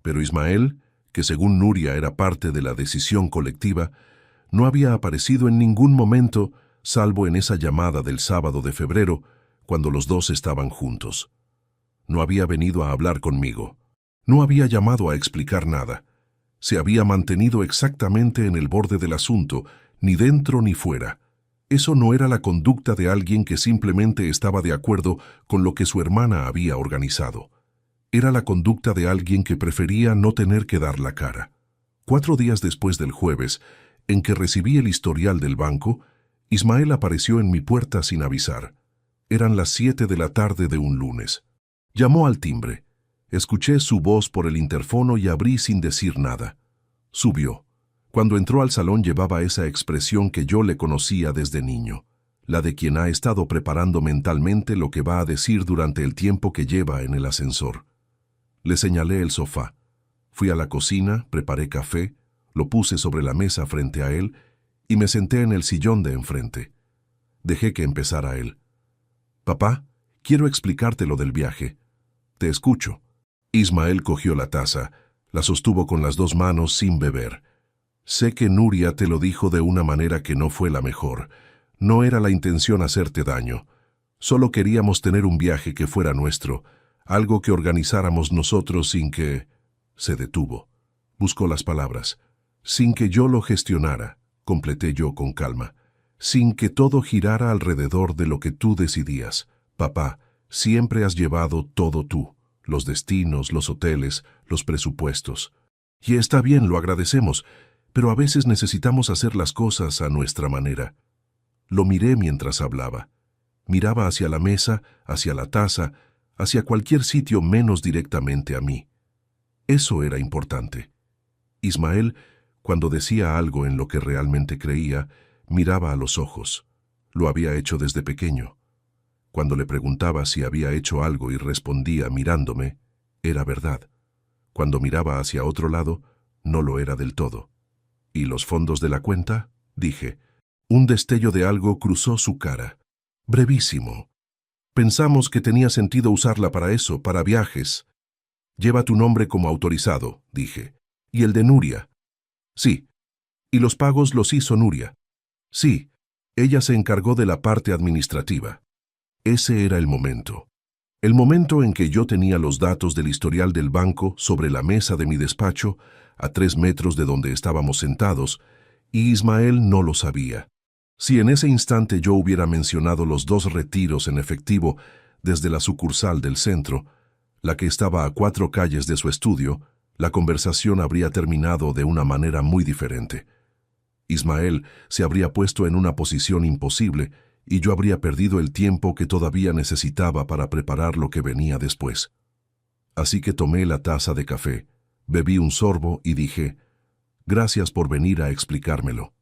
Pero Ismael, que según Nuria era parte de la decisión colectiva, no había aparecido en ningún momento, salvo en esa llamada del sábado de febrero, cuando los 2 estaban juntos. No había venido a hablar conmigo. No había llamado a explicar nada. Se había mantenido exactamente en el borde del asunto, ni dentro ni fuera. Eso no era la conducta de alguien que simplemente estaba de acuerdo con lo que su hermana había organizado. Era la conducta de alguien que prefería no tener que dar la cara. 4 días después del jueves, en que recibí el historial del banco, Ismael apareció en mi puerta sin avisar. Eran las 7 de la tarde de un lunes. Llamó al timbre. Escuché su voz por el interfono y abrí sin decir nada. Subió. Cuando entró al salón llevaba esa expresión que yo le conocía desde niño, la de quien ha estado preparando mentalmente lo que va a decir durante el tiempo que lleva en el ascensor. Le señalé el sofá. Fui a la cocina, preparé café, lo puse sobre la mesa frente a él y me senté en el sillón de enfrente. Dejé que empezara él. «Papá, quiero explicarte lo del viaje». «Te escucho». Ismael cogió la taza, la sostuvo con las 2 manos sin beber. «Sé que Nuria te lo dijo de una manera que no fue la mejor. No era la intención hacerte daño. Solo queríamos tener un viaje que fuera nuestro, algo que organizáramos nosotros sin que...» Se detuvo. Buscó las palabras. «Sin que yo lo gestionara», completé yo con calma. «Sin que todo girara alrededor de lo que tú decidías. Papá, siempre has llevado todo tú. Los destinos, los hoteles, los presupuestos. Y está bien, lo agradecemos, pero a veces necesitamos hacer las cosas a nuestra manera». Lo miré mientras hablaba. Miraba hacia la mesa, hacia la taza, hacia cualquier sitio menos directamente a mí. Eso era importante. Ismael, cuando decía algo en lo que realmente creía, miraba a los ojos. Lo había hecho desde pequeño. Cuando le preguntaba si había hecho algo y respondía mirándome, era verdad. Cuando miraba hacia otro lado, no lo era del todo. ¿Y los fondos de la cuenta?, dije. Un destello de algo cruzó su cara. Brevísimo. Pensamos que tenía sentido usarla para eso, para viajes. Lleva tu nombre como autorizado, dije. ¿Y el de Nuria? Sí. ¿Y los pagos los hizo Nuria? Sí. Ella se encargó de la parte administrativa. Ese era el momento. El momento en que yo tenía los datos del historial del banco sobre la mesa de mi despacho, a 3 metros de donde estábamos sentados, y Ismael no lo sabía. Si en ese instante yo hubiera mencionado los 2 retiros en efectivo desde la sucursal del centro, la que estaba a 4 calles de su estudio, la conversación habría terminado de una manera muy diferente. Ismael se habría puesto en una posición imposible y yo habría perdido el tiempo que todavía necesitaba para preparar lo que venía después. Así que tomé la taza de café, bebí un sorbo y dije, «Gracias por venir a explicármelo».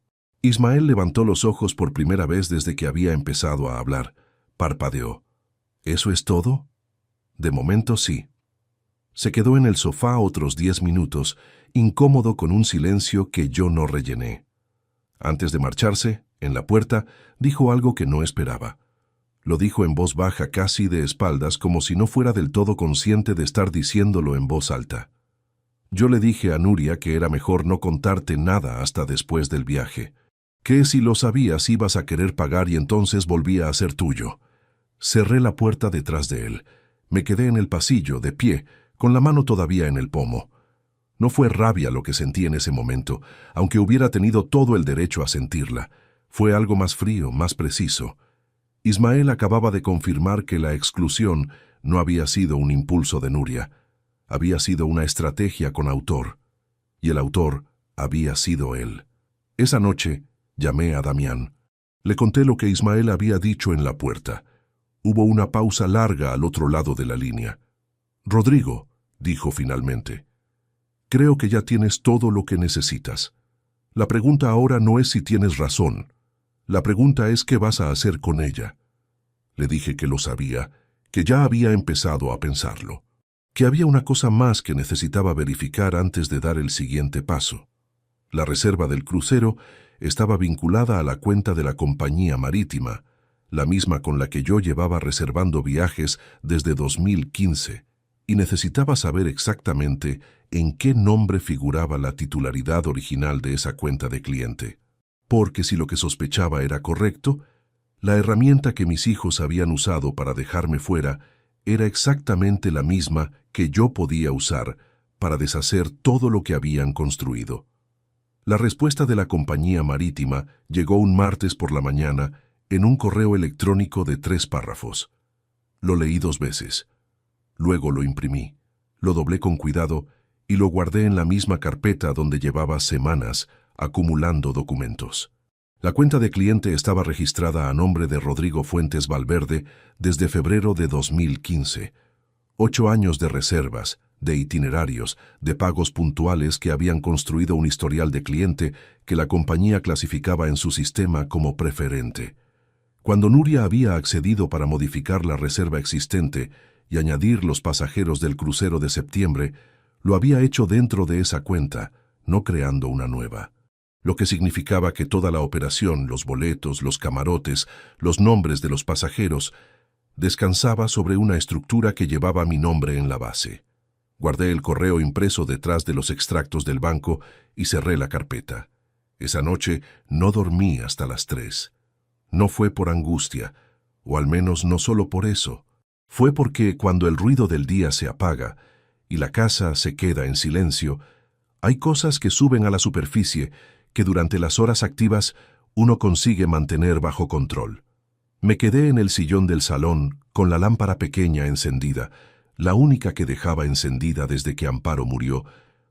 Ismael levantó los ojos por primera vez desde que había empezado a hablar. Parpadeó. ¿Eso es todo? De momento sí. Se quedó en el sofá otros 10 minutos, incómodo con un silencio que yo no rellené. Antes de marcharse, en la puerta, dijo algo que no esperaba. Lo dijo en voz baja, casi de espaldas, como si no fuera del todo consciente de estar diciéndolo en voz alta. Yo le dije a Nuria que era mejor no contarte nada hasta después del viaje, ¿Qué si lo sabías ibas a querer pagar y entonces volvía a ser tuyo? Cerré la puerta detrás de él. Me quedé en el pasillo, de pie, con la mano todavía en el pomo. No fue rabia lo que sentí en ese momento, aunque hubiera tenido todo el derecho a sentirla. Fue algo más frío, más preciso. Ismael acababa de confirmar que la exclusión no había sido un impulso de Nuria. Había sido una estrategia con autor. Y el autor había sido él. Esa noche llamé a Damián. Le conté lo que Ismael había dicho en la puerta. Hubo una pausa larga al otro lado de la línea. «Rodrigo», dijo finalmente, «creo que ya tienes todo lo que necesitas. La pregunta ahora no es si tienes razón. La pregunta es qué vas a hacer con ella». Le dije que lo sabía, que ya había empezado a pensarlo, que había una cosa más que necesitaba verificar antes de dar el siguiente paso. La reserva del crucero estaba vinculada a la cuenta de la compañía marítima, la misma con la que yo llevaba reservando viajes desde 2015, y necesitaba saber exactamente en qué nombre figuraba la titularidad original de esa cuenta de cliente. Porque si lo que sospechaba era correcto, la herramienta que mis hijos habían usado para dejarme fuera era exactamente la misma que yo podía usar para deshacer todo lo que habían construido. La respuesta de la compañía marítima llegó un martes por la mañana en un correo electrónico de 3 párrafos. Lo leí 2 veces. Luego lo imprimí, lo doblé con cuidado y lo guardé en la misma carpeta donde llevaba semanas acumulando documentos. La cuenta de cliente estaba registrada a nombre de Rodrigo Fuentes Valverde desde febrero de 2015. 8 años de reservas, de itinerarios, de pagos puntuales que habían construido un historial de cliente que la compañía clasificaba en su sistema como preferente. Cuando Nuria había accedido para modificar la reserva existente y añadir los pasajeros del crucero de septiembre, lo había hecho dentro de esa cuenta, no creando una nueva. Lo que significaba que toda la operación, los boletos, los camarotes, los nombres de los pasajeros, descansaba sobre una estructura que llevaba mi nombre en la base. Guardé el correo impreso detrás de los extractos del banco y cerré la carpeta. Esa noche no dormí hasta las 3. No fue por angustia, o al menos no solo por eso. Fue porque cuando el ruido del día se apaga y la casa se queda en silencio, hay cosas que suben a la superficie que durante las horas activas uno consigue mantener bajo control. Me quedé en el sillón del salón con la lámpara pequeña encendida, la única que dejaba encendida desde que Amparo murió,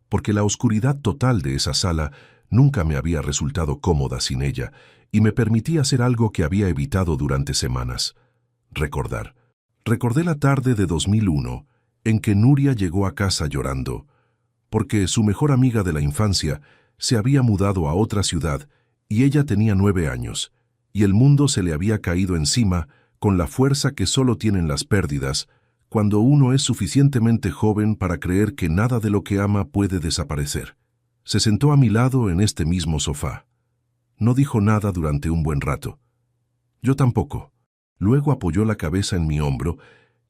porque la oscuridad total de esa sala nunca me había resultado cómoda sin ella y me permitía hacer algo que había evitado durante semanas: recordar. Recordé la tarde de 2001 en que Nuria llegó a casa llorando, porque su mejor amiga de la infancia se había mudado a otra ciudad y ella tenía 9 años, y el mundo se le había caído encima con la fuerza que solo tienen las pérdidas cuando uno es suficientemente joven para creer que nada de lo que ama puede desaparecer. Se sentó a mi lado en este mismo sofá. No dijo nada durante un buen rato. Yo tampoco. Luego apoyó la cabeza en mi hombro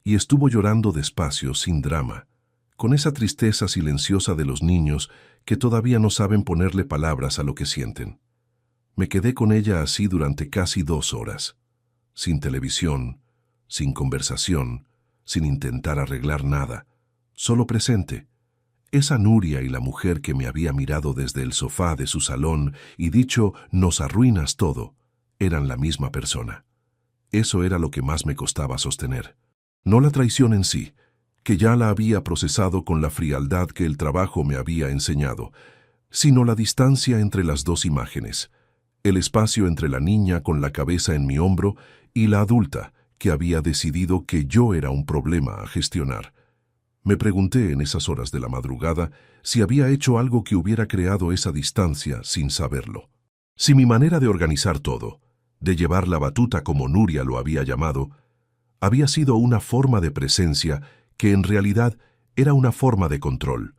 y estuvo llorando despacio, sin drama, con esa tristeza silenciosa de los niños que todavía no saben ponerle palabras a lo que sienten. Me quedé con ella así durante casi 2 horas, sin televisión, sin conversación, sin intentar arreglar nada, solo presente. Esa Nuria y la mujer que me había mirado desde el sofá de su salón y dicho «nos arruinas todo», eran la misma persona. Eso era lo que más me costaba sostener. No la traición en sí, que ya la había procesado con la frialdad que el trabajo me había enseñado, sino la distancia entre las 2 imágenes, el espacio entre la niña con la cabeza en mi hombro y la adulta que había decidido que yo era un problema a gestionar. Me pregunté en esas horas de la madrugada si había hecho algo que hubiera creado esa distancia sin saberlo. Si mi manera de organizar todo, de llevar la batuta como Nuria lo había llamado, había sido una forma de presencia que en realidad era una forma de control.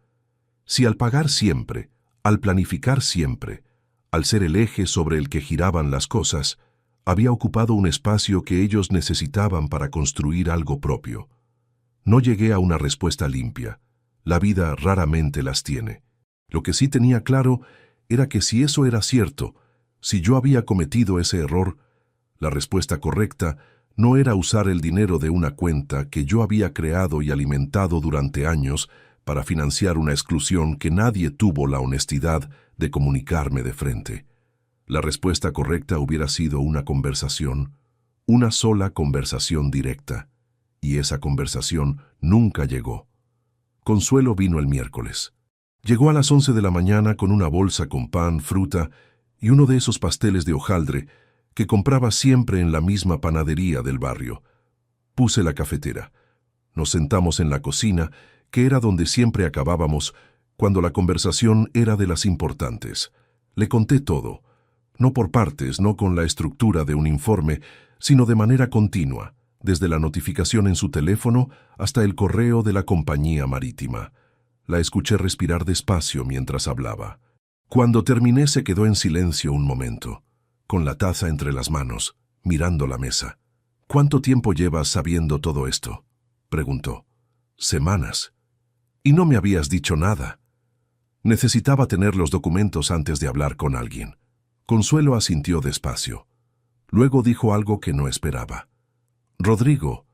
Si al pagar siempre, al planificar siempre, al ser el eje sobre el que giraban las cosas, había ocupado un espacio que ellos necesitaban para construir algo propio. No llegué a una respuesta limpia. La vida raramente las tiene. Lo que sí tenía claro era que si eso era cierto, Si yo había cometido ese error, la respuesta correcta no era usar el dinero de una cuenta que yo había creado y alimentado durante años para financiar una exclusión que nadie tuvo la honestidad de comunicarme de frente. La respuesta correcta hubiera sido una conversación, una sola conversación directa, y esa conversación nunca llegó. Consuelo vino el miércoles. Llegó a las 11 de la mañana con una bolsa con pan, fruta y uno de esos pasteles de hojaldre que compraba siempre en la misma panadería del barrio. Puse la cafetera. Nos sentamos en la cocina, que era donde siempre acabábamos cuando la conversación era de las importantes. Le conté todo, no por partes, no con la estructura de un informe, sino de manera continua, desde la notificación en su teléfono hasta el correo de la compañía marítima. La escuché respirar despacio mientras hablaba. Cuando terminé se quedó en silencio un momento, con la taza entre las manos, mirando la mesa. «¿Cuánto tiempo llevas sabiendo todo esto?», preguntó. «Semanas. Y no me habías dicho nada». Necesitaba tener los documentos antes de hablar con alguien. Consuelo asintió despacio. Luego dijo algo que no esperaba. «Rodrigo,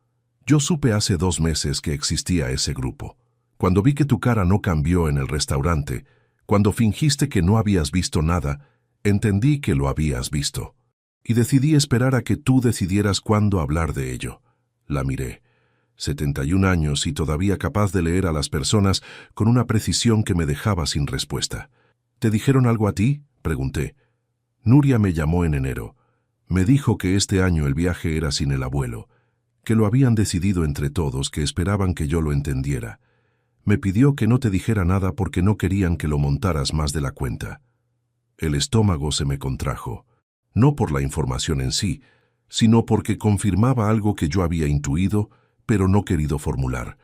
yo supe hace 2 meses que existía ese grupo. Cuando vi que tu cara no cambió en el restaurante, cuando fingiste que no habías visto nada, entendí que lo habías visto. Y decidí esperar a que tú decidieras cuándo hablar de ello». La miré. 71 años y todavía capaz de leer a las personas con una precisión que me dejaba sin respuesta. «¿Te dijeron algo a ti?», pregunté. «Nuria me llamó en enero. Me dijo que este año el viaje era sin el abuelo, que lo habían decidido entre todos, que esperaban que yo lo entendiera. Me pidió que no te dijera nada porque no querían que lo montaras más de la cuenta». El estómago se me contrajo, no por la información en sí, sino porque confirmaba algo que yo había intuido, pero no querido formular.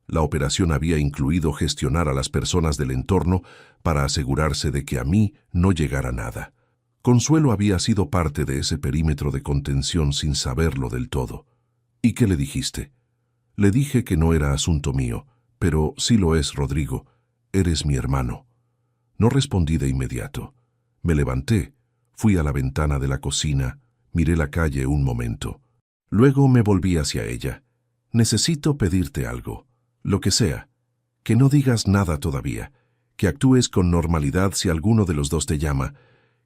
La operación había incluido gestionar a las personas del entorno para asegurarse de que a mí no llegara nada. Consuelo había sido parte de ese perímetro de contención sin saberlo del todo. «¿Y qué le dijiste?». «Le dije que no era asunto mío, pero sí lo es, Rodrigo. Eres mi hermano». No respondí de inmediato. Me levanté, fui a la ventana de la cocina, miré la calle un momento. Luego me volví hacia ella. «Necesito pedirte algo, lo que sea. Que no digas nada todavía, que actúes con normalidad si alguno de los dos te llama,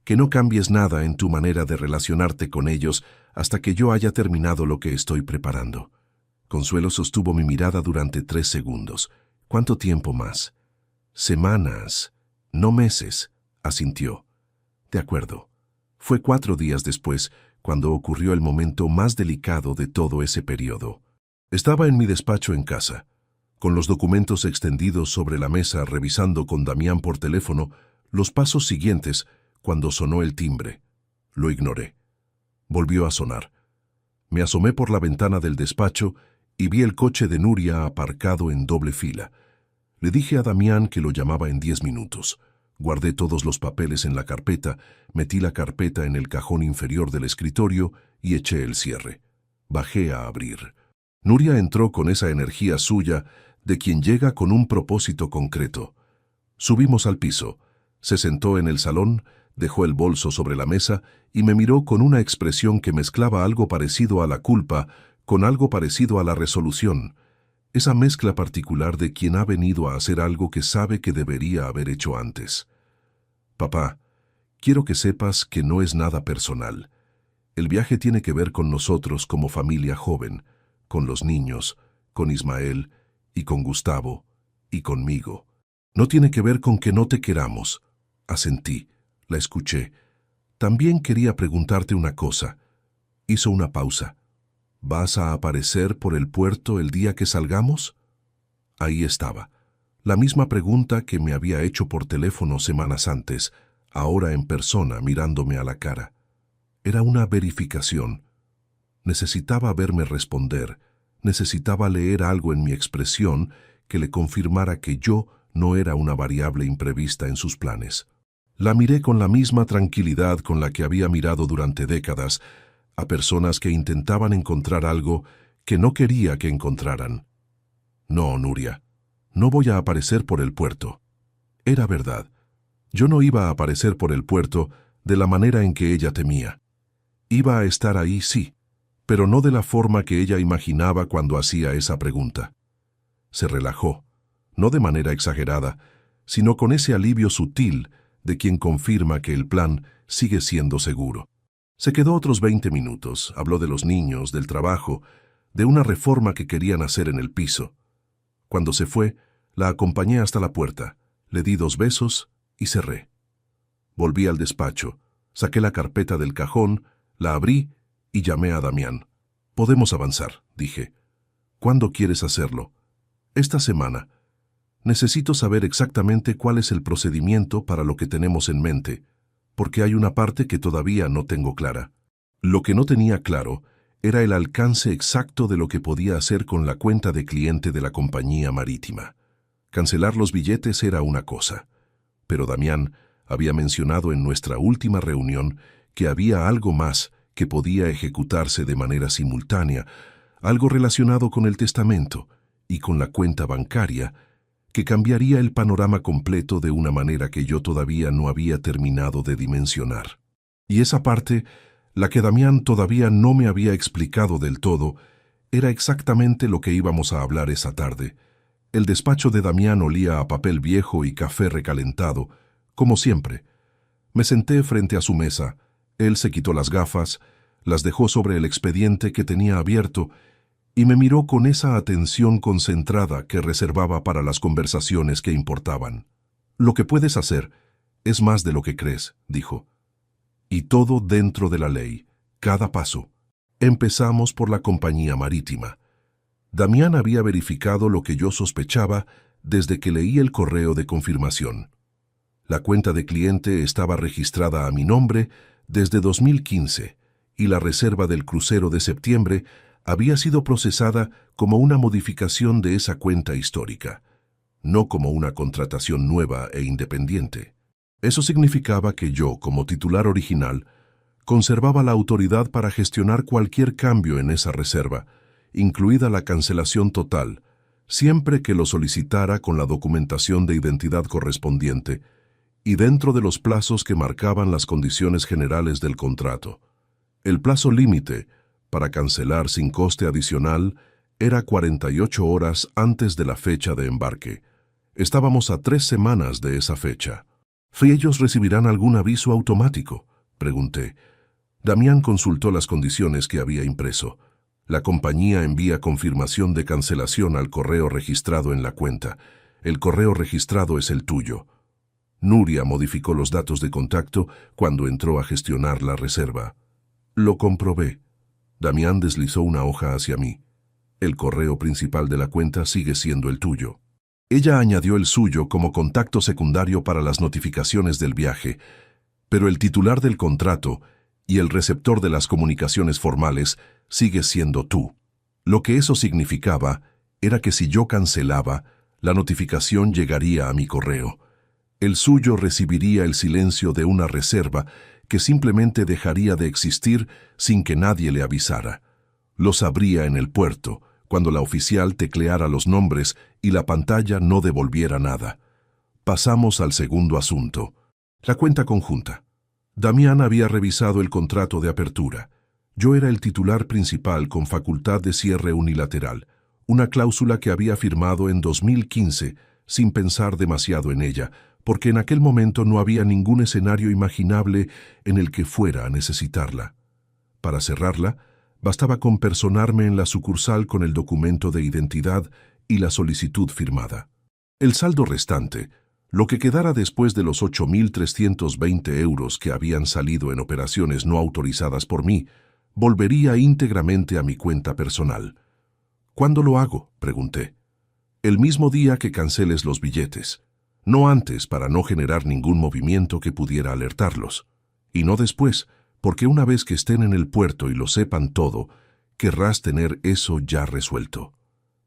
que no cambies nada en tu manera de relacionarte con ellos hasta que yo haya terminado lo que estoy preparando». Consuelo sostuvo mi mirada durante 3 segundos. «¿Cuánto tiempo más?». «Semanas, no meses», asintió. «De acuerdo». Fue 4 días después cuando ocurrió el momento más delicado de todo ese periodo. Estaba en mi despacho en casa, con los documentos extendidos sobre la mesa revisando con Damián por teléfono los pasos siguientes cuando sonó el timbre. Lo ignoré. Volvió a sonar. Me asomé por la ventana del despacho y vi el coche de Nuria aparcado en doble fila. Le dije a Damián que lo llamaba en 10 minutos. Guardé todos los papeles en la carpeta, metí la carpeta en el cajón inferior del escritorio y eché el cierre. Bajé a abrir. Nuria entró con esa energía suya de quien llega con un propósito concreto. Subimos al piso. Se sentó en el salón, dejó el bolso sobre la mesa y me miró con una expresión que mezclaba algo parecido a la culpa con algo parecido a la resolución. Esa mezcla particular de quien ha venido a hacer algo que sabe que debería haber hecho antes. «Papá, quiero que sepas que no es nada personal. El viaje tiene que ver con nosotros como familia joven, con los niños, con Ismael y con Gustavo y conmigo. No tiene que ver con que no te queramos». Asentí, la escuché. «También quería preguntarte una cosa». Hizo una pausa. «¿Vas a aparecer por el puerto el día que salgamos?». Ahí estaba. La misma pregunta que me había hecho por teléfono semanas antes, ahora en persona mirándome a la cara. Era una verificación. Necesitaba verme responder, necesitaba leer algo en mi expresión que le confirmara que yo no era una variable imprevista en sus planes. La miré con la misma tranquilidad con la que había mirado durante décadas a personas que intentaban encontrar algo que no quería que encontraran. «No, Nuria, no voy a aparecer por el puerto». Era verdad. Yo no iba a aparecer por el puerto de la manera en que ella temía. Iba a estar ahí, sí, pero no de la forma que ella imaginaba cuando hacía esa pregunta. Se relajó, no de manera exagerada, sino con ese alivio sutil de quien confirma que el plan sigue siendo seguro. Se quedó otros 20 minutos, habló de los niños, del trabajo, de una reforma que querían hacer en el piso. Cuando se fue, la acompañé hasta la puerta, le di 2 besos y cerré. Volví al despacho, saqué la carpeta del cajón, la abrí y llamé a Damián. «Podemos avanzar», dije. «¿Cuándo quieres hacerlo?» «Esta semana. Necesito saber exactamente cuál es el procedimiento para lo que tenemos en mente, porque hay una parte que todavía no tengo clara». Lo que no tenía claro era el alcance exacto de lo que podía hacer con la cuenta de cliente de la compañía marítima. Cancelar los billetes era una cosa, pero Damián había mencionado en nuestra última reunión que había algo más que podía ejecutarse de manera simultánea, algo relacionado con el testamento y con la cuenta bancaria, que cambiaría el panorama completo de una manera que yo todavía no había terminado de dimensionar. Y esa parte, la que Damián todavía no me había explicado del todo, era exactamente lo que íbamos a hablar esa tarde. El despacho de Damián olía a papel viejo y café recalentado, como siempre. Me senté frente a su mesa. Él se quitó las gafas, las dejó sobre el expediente que tenía abierto y me miró con esa atención concentrada que reservaba para las conversaciones que importaban. «Lo que puedes hacer es más de lo que crees», dijo. «Y todo dentro de la ley, cada paso. Empezamos por la compañía marítima». Damián había verificado lo que yo sospechaba desde que leí el correo de confirmación. La cuenta de cliente estaba registrada a mi nombre desde 2015 y la reserva del crucero de septiembre había sido procesada como una modificación de esa cuenta histórica, no como una contratación nueva e independiente. Eso significaba que yo, como titular original, conservaba la autoridad para gestionar cualquier cambio en esa reserva, incluida la cancelación total, siempre que lo solicitara con la documentación de identidad correspondiente y dentro de los plazos que marcaban las condiciones generales del contrato. El plazo límite para cancelar sin coste adicional era 48 horas antes de la fecha de embarque. Estábamos a 3 semanas de esa fecha. «¿Ellos recibirán algún aviso automático?», pregunté. Damián consultó las condiciones que había impreso. La compañía envía confirmación de cancelación al correo registrado en la cuenta. El correo registrado es el tuyo. Nuria modificó los datos de contacto cuando entró a gestionar la reserva. Lo comprobé. Damián deslizó una hoja hacia mí. El correo principal de la cuenta sigue siendo el tuyo. Ella añadió el suyo como contacto secundario para las notificaciones del viaje, pero el titular del contrato y el receptor de las comunicaciones formales sigue siendo tú. Lo que eso significaba era que si yo cancelaba, la notificación llegaría a mi correo. El suyo recibiría el silencio de una reserva que simplemente dejaría de existir sin que nadie le avisara. Lo sabría en el puerto, cuando la oficial tecleara los nombres y la pantalla no devolviera nada. Pasamos al segundo asunto. La cuenta conjunta. Damián había revisado el contrato de apertura. Yo era el titular principal con facultad de cierre unilateral, una cláusula que había firmado en 2015 sin pensar demasiado en ella, porque en aquel momento no había ningún escenario imaginable en el que fuera a necesitarla. Para cerrarla, bastaba con personarme en la sucursal con el documento de identidad y la solicitud firmada. El saldo restante, lo que quedara después de los 8.320 euros que habían salido en operaciones no autorizadas por mí, volvería íntegramente a mi cuenta personal. «¿Cuándo lo hago?», pregunté. «El mismo día que canceles los billetes. No antes, para no generar ningún movimiento que pudiera alertarlos. Y no después, porque una vez que estén en el puerto y lo sepan todo, querrás tener eso ya resuelto».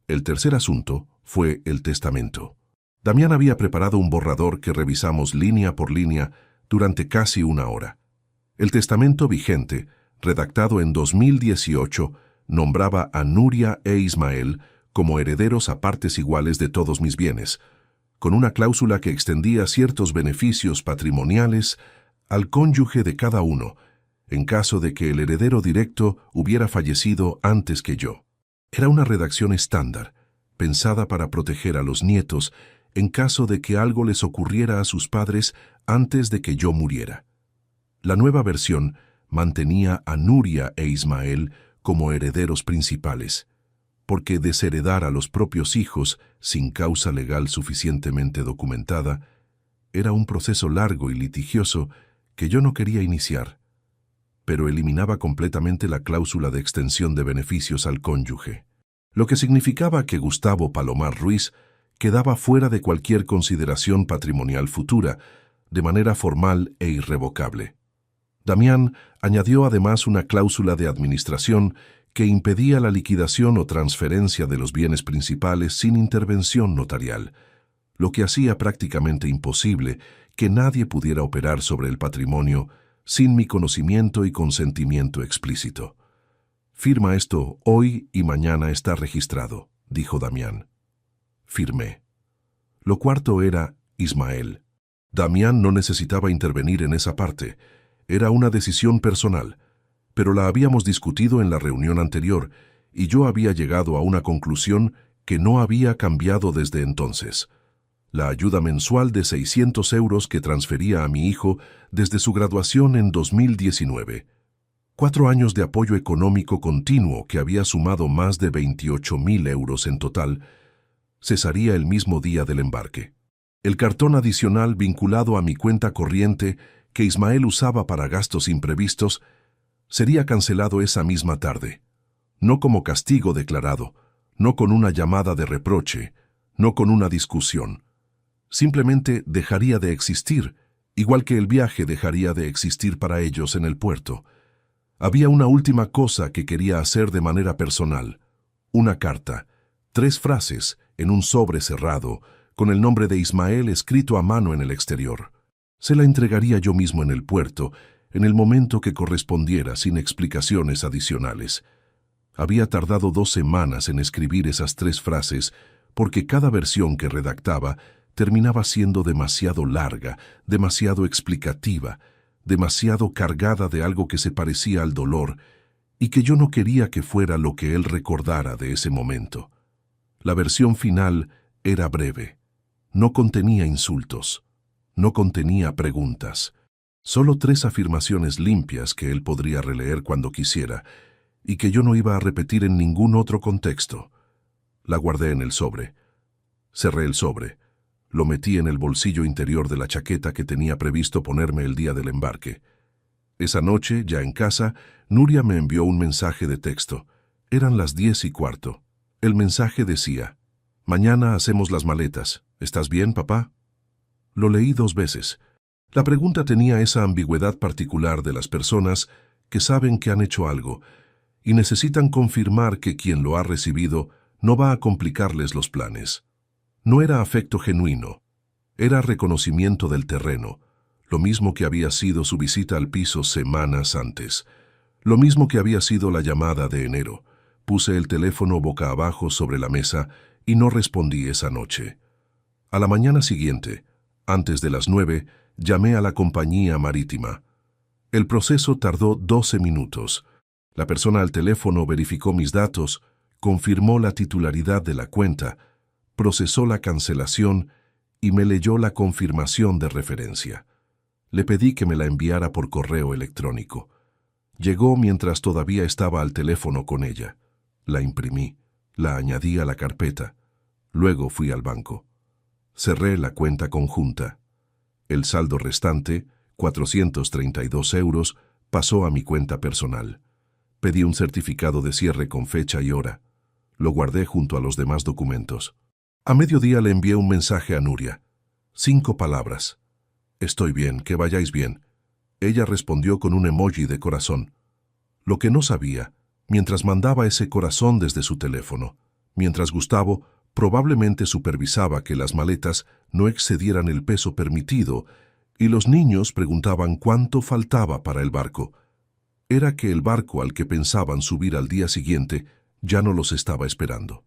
El tercer asunto fue el testamento. Damián había preparado un borrador que revisamos línea por línea durante casi 1 hora. El testamento vigente, redactado en 2018, nombraba a Nuria e Ismael como herederos a partes iguales de todos mis bienes, con una cláusula que extendía ciertos beneficios patrimoniales al cónyuge de cada uno, en caso de que el heredero directo hubiera fallecido antes que yo. Era una redacción estándar, pensada para proteger a los nietos en caso de que algo les ocurriera a sus padres antes de que yo muriera. La nueva versión mantenía a Nuria e Ismael como herederos principales, porque desheredar a los propios hijos sin causa legal suficientemente documentada era un proceso largo y litigioso que yo no quería iniciar, pero eliminaba completamente la cláusula de extensión de beneficios al cónyuge, lo que significaba que Gustavo Palomar Ruiz quedaba fuera de cualquier consideración patrimonial futura, de manera formal e irrevocable. Damián añadió además una cláusula de administración que impedía la liquidación o transferencia de los bienes principales sin intervención notarial, lo que hacía prácticamente imposible que nadie pudiera operar sobre el patrimonio sin mi conocimiento y consentimiento explícito. «Firma esto hoy y mañana está registrado», dijo Damián. Firmé. Lo cuarto era Ismael. Damián no necesitaba intervenir en esa parte. Era una decisión personal, pero la habíamos discutido en la reunión anterior y yo había llegado a una conclusión que no había cambiado desde entonces. La ayuda mensual de 600 euros que transfería a mi hijo desde su graduación en 2019. 4 años de apoyo económico continuo que había sumado más de 28.000 euros en total, cesaría el mismo día del embarque. El cartón adicional vinculado a mi cuenta corriente que Ismael usaba para gastos imprevistos sería cancelado esa misma tarde, no como castigo declarado, no con una llamada de reproche, no con una discusión. Simplemente dejaría de existir, igual que el viaje dejaría de existir para ellos en el puerto. Había una última cosa que quería hacer de manera personal. Una carta, 3 frases, en un sobre cerrado, con el nombre de Ismael escrito a mano en el exterior. Se la entregaría yo mismo en el puerto, en el momento que correspondiera, sin explicaciones adicionales. Había tardado 2 semanas en escribir esas 3 frases, porque cada versión que redactaba terminaba siendo demasiado larga, demasiado explicativa, demasiado cargada de algo que se parecía al dolor, y que yo no quería que fuera lo que él recordara de ese momento. La versión final era breve. No contenía insultos. No contenía preguntas. Solo 3 afirmaciones limpias que él podría releer cuando quisiera, y que yo no iba a repetir en ningún otro contexto. La guardé en el sobre. Cerré el sobre. Lo metí en el bolsillo interior de la chaqueta que tenía previsto ponerme el día del embarque. Esa noche, ya en casa, Nuria me envió un mensaje de texto. Eran las 10:15. El mensaje decía: «Mañana hacemos las maletas. ¿Estás bien, papá?» Lo leí 2 veces. La pregunta tenía esa ambigüedad particular de las personas que saben que han hecho algo y necesitan confirmar que quien lo ha recibido no va a complicarles los planes. No era afecto genuino, era reconocimiento del terreno, lo mismo que había sido su visita al piso semanas antes, lo mismo que había sido la llamada de enero. Puse el teléfono boca abajo sobre la mesa y no respondí esa noche. A la mañana siguiente, antes de las 9, llamé a la compañía marítima. El proceso tardó 12 minutos. La persona al teléfono verificó mis datos, confirmó la titularidad de la cuenta, procesó la cancelación y me leyó la confirmación de referencia. Le pedí que me la enviara por correo electrónico. Llegó mientras todavía estaba al teléfono con ella. La imprimí, la añadí a la carpeta. Luego fui al banco. Cerré la cuenta conjunta. El saldo restante, 432 euros, pasó a mi cuenta personal. Pedí un certificado de cierre con fecha y hora. Lo guardé junto a los demás documentos. A mediodía le envié un mensaje a Nuria. 5 palabras. «Estoy bien, que vayáis bien». Ella respondió con un emoji de corazón. Lo que no sabía, mientras mandaba ese corazón desde su teléfono, mientras Gustavo probablemente supervisaba que las maletas no excedieran el peso permitido y los niños preguntaban cuánto faltaba para el barco, era que el barco al que pensaban subir al día siguiente ya no los estaba esperando.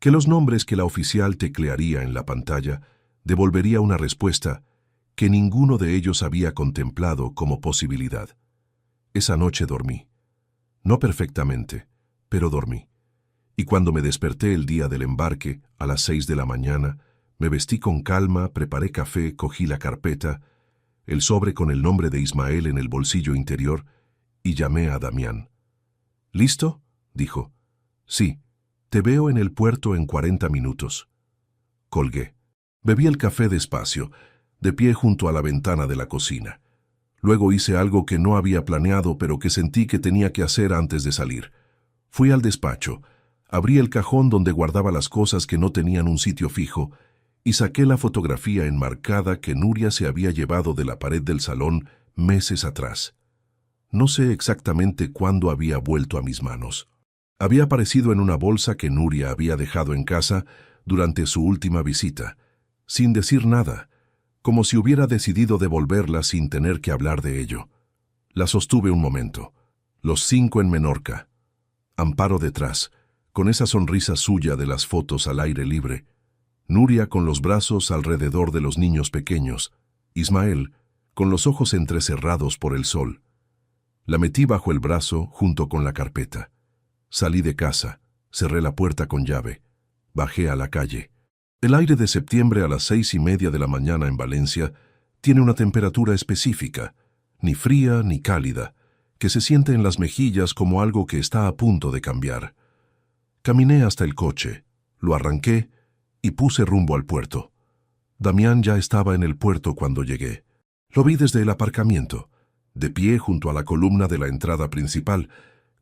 Que los nombres que la oficial teclearía en la pantalla devolvería una respuesta que ninguno de ellos había contemplado como posibilidad. Esa noche dormí. No perfectamente, pero dormí. Y cuando me desperté el día del embarque, a las 6 de la mañana, me vestí con calma, preparé café, cogí la carpeta, el sobre con el nombre de Ismael en el bolsillo interior, y llamé a Damián. ¿Listo?, dijo. Sí, te veo en el puerto en 40 minutos. Colgué. Bebí el café despacio, de pie junto a la ventana de la cocina. Luego hice algo que no había planeado, pero que sentí que tenía que hacer antes de salir. Fui al despacho, abrí el cajón donde guardaba las cosas que no tenían un sitio fijo y saqué la fotografía enmarcada que Nuria se había llevado de la pared del salón meses atrás. No sé exactamente cuándo había vuelto a mis manos. Había aparecido en una bolsa que Nuria había dejado en casa durante su última visita, sin decir nada, como si hubiera decidido devolverla sin tener que hablar de ello. La sostuve un momento. Los 5 en Menorca. Amparo detrás, con esa sonrisa suya de las fotos al aire libre. Nuria con los brazos alrededor de los niños pequeños. Ismael, con los ojos entrecerrados por el sol. La metí bajo el brazo junto con la carpeta. Salí de casa, cerré la puerta con llave. Bajé a la calle. El aire de septiembre a las 6:30 de la mañana en Valencia tiene una temperatura específica, ni fría ni cálida, que se siente en las mejillas como algo que está a punto de cambiar. Caminé hasta el coche, lo arranqué y puse rumbo al puerto. Damián ya estaba en el puerto cuando llegué. Lo vi desde el aparcamiento, de pie junto a la columna de la entrada principal,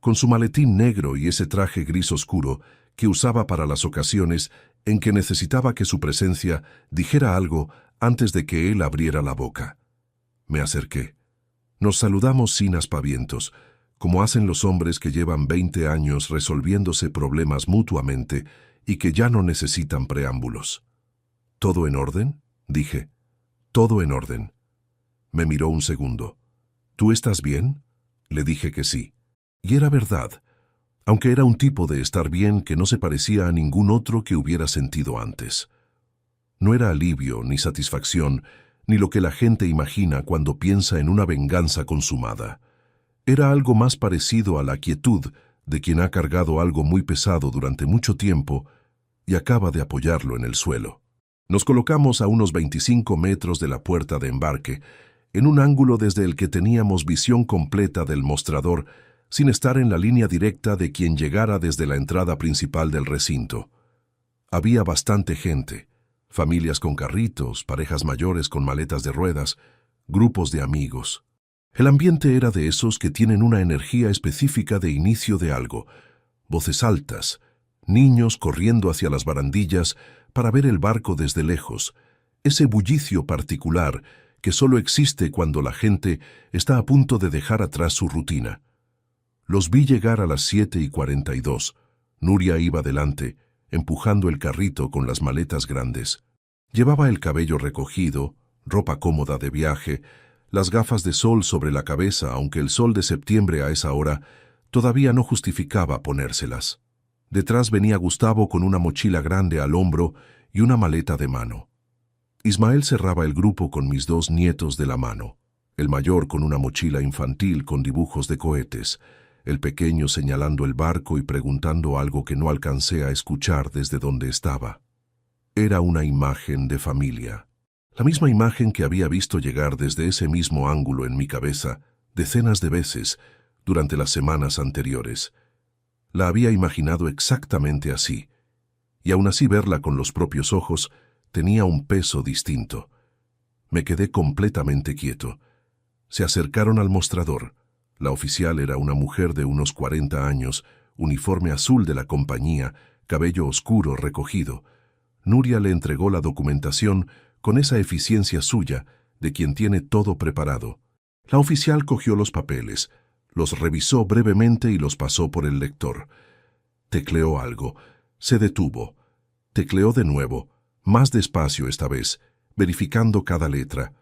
con su maletín negro y ese traje gris oscuro que usaba para las ocasiones en que necesitaba que su presencia dijera algo antes de que él abriera la boca. Me acerqué. Nos saludamos sin aspavientos, como hacen los hombres que llevan 20 años resolviéndose problemas mutuamente y que ya no necesitan preámbulos. ¿Todo en orden?, dije. Todo en orden. Me miró un segundo. ¿Tú estás bien?, le dije que sí. Y era verdad, aunque era un tipo de estar bien que no se parecía a ningún otro que hubiera sentido antes. No era alivio ni satisfacción, ni lo que la gente imagina cuando piensa en una venganza consumada. Era algo más parecido a la quietud de quien ha cargado algo muy pesado durante mucho tiempo y acaba de apoyarlo en el suelo. Nos colocamos a unos 25 metros de la puerta de embarque, en un ángulo desde el que teníamos visión completa del mostrador, sin estar en la línea directa de quien llegara desde la entrada principal del recinto. Había bastante gente, familias con carritos, parejas mayores con maletas de ruedas, grupos de amigos. El ambiente era de esos que tienen una energía específica de inicio de algo, voces altas, niños corriendo hacia las barandillas para ver el barco desde lejos, ese bullicio particular que solo existe cuando la gente está a punto de dejar atrás su rutina. Los vi llegar a las 7:42. Nuria iba delante, empujando el carrito con las maletas grandes. Llevaba el cabello recogido, ropa cómoda de viaje, las gafas de sol sobre la cabeza, aunque el sol de septiembre a esa hora todavía no justificaba ponérselas. Detrás venía Gustavo con una mochila grande al hombro y una maleta de mano. Ismael cerraba el grupo con mis 2 nietos de la mano, el mayor con una mochila infantil con dibujos de cohetes, el pequeño señalando el barco y preguntando algo que no alcancé a escuchar desde donde estaba. Era una imagen de familia, la misma imagen que había visto llegar desde ese mismo ángulo en mi cabeza decenas de veces durante las semanas anteriores. La había imaginado exactamente así, y aún así verla con los propios ojos tenía un peso distinto. Me quedé completamente quieto. Se acercaron al mostrador. La oficial era una mujer de unos 40 años, uniforme azul de la compañía, cabello oscuro recogido. Nuria le entregó la documentación con esa eficiencia suya de quien tiene todo preparado. La oficial cogió los papeles, los revisó brevemente y los pasó por el lector. Tecleó algo, se detuvo. Tecleó de nuevo, más despacio esta vez, verificando cada letra.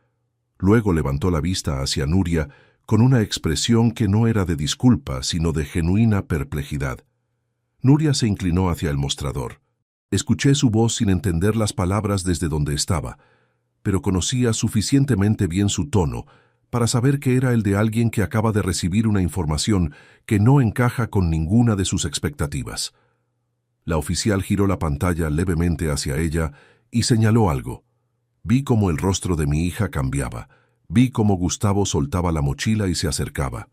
Luego levantó la vista hacia Nuria con una expresión que no era de disculpa, sino de genuina perplejidad. Nuria se inclinó hacia el mostrador. Escuché su voz sin entender las palabras desde donde estaba, pero conocía suficientemente bien su tono para saber que era el de alguien que acaba de recibir una información que no encaja con ninguna de sus expectativas. La oficial giró la pantalla levemente hacia ella y señaló algo. Vi cómo el rostro de mi hija cambiaba. Vi cómo Gustavo soltaba la mochila y se acercaba.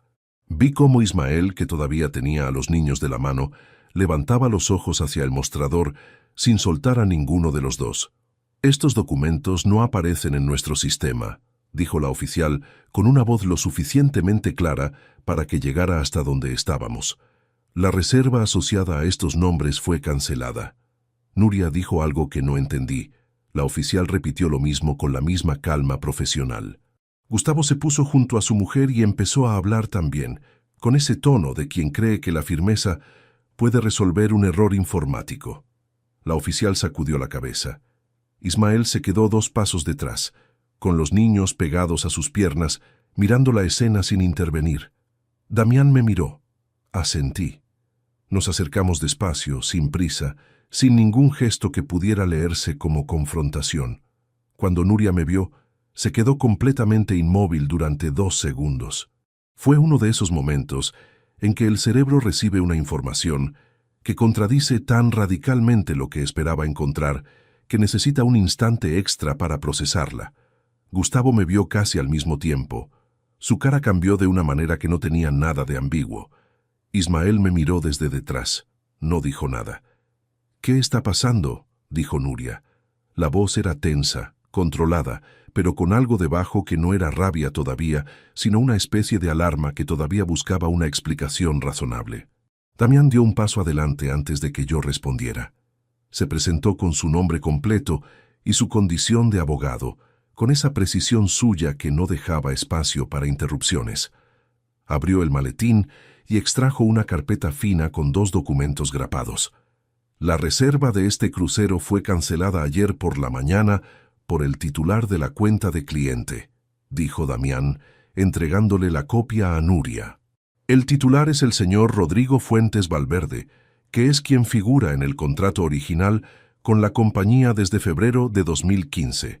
Vi cómo Ismael, que todavía tenía a los niños de la mano, levantaba los ojos hacia el mostrador sin soltar a ninguno de los dos. «Estos documentos no aparecen en nuestro sistema», dijo la oficial con una voz lo suficientemente clara para que llegara hasta donde estábamos. La reserva asociada a estos nombres fue cancelada. Nuria dijo algo que no entendí. La oficial repitió lo mismo con la misma calma profesional. Gustavo se puso junto a su mujer y empezó a hablar también, con ese tono de quien cree que la firmeza puede resolver un error informático. La oficial sacudió la cabeza. Ismael se quedó 2 pasos detrás, con los niños pegados a sus piernas, mirando la escena sin intervenir. Damián me miró. Asentí. Nos acercamos despacio, sin prisa, sin ningún gesto que pudiera leerse como confrontación. Cuando Nuria me vio, se quedó completamente inmóvil durante 2 segundos. Fue uno de esos momentos en que el cerebro recibe una información que contradice tan radicalmente lo que esperaba encontrar que necesita un instante extra para procesarla. Gustavo me vio casi al mismo tiempo. Su cara cambió de una manera que no tenía nada de ambiguo. Ismael me miró desde detrás. No dijo nada. «¿Qué está pasando?», dijo Nuria. La voz era tensa, controlada, pero con algo debajo que no era rabia todavía, sino una especie de alarma que todavía buscaba una explicación razonable. Damián dio un paso adelante antes de que yo respondiera. Se presentó con su nombre completo y su condición de abogado, con esa precisión suya que no dejaba espacio para interrupciones. Abrió el maletín y extrajo una carpeta fina con 2 documentos grapados. «La reserva de este crucero fue cancelada ayer por la mañana por el titular de la cuenta de cliente», dijo Damián, entregándole la copia a Nuria. «El titular es el señor Rodrigo Fuentes Valverde, que es quien figura en el contrato original con la compañía desde febrero de 2015.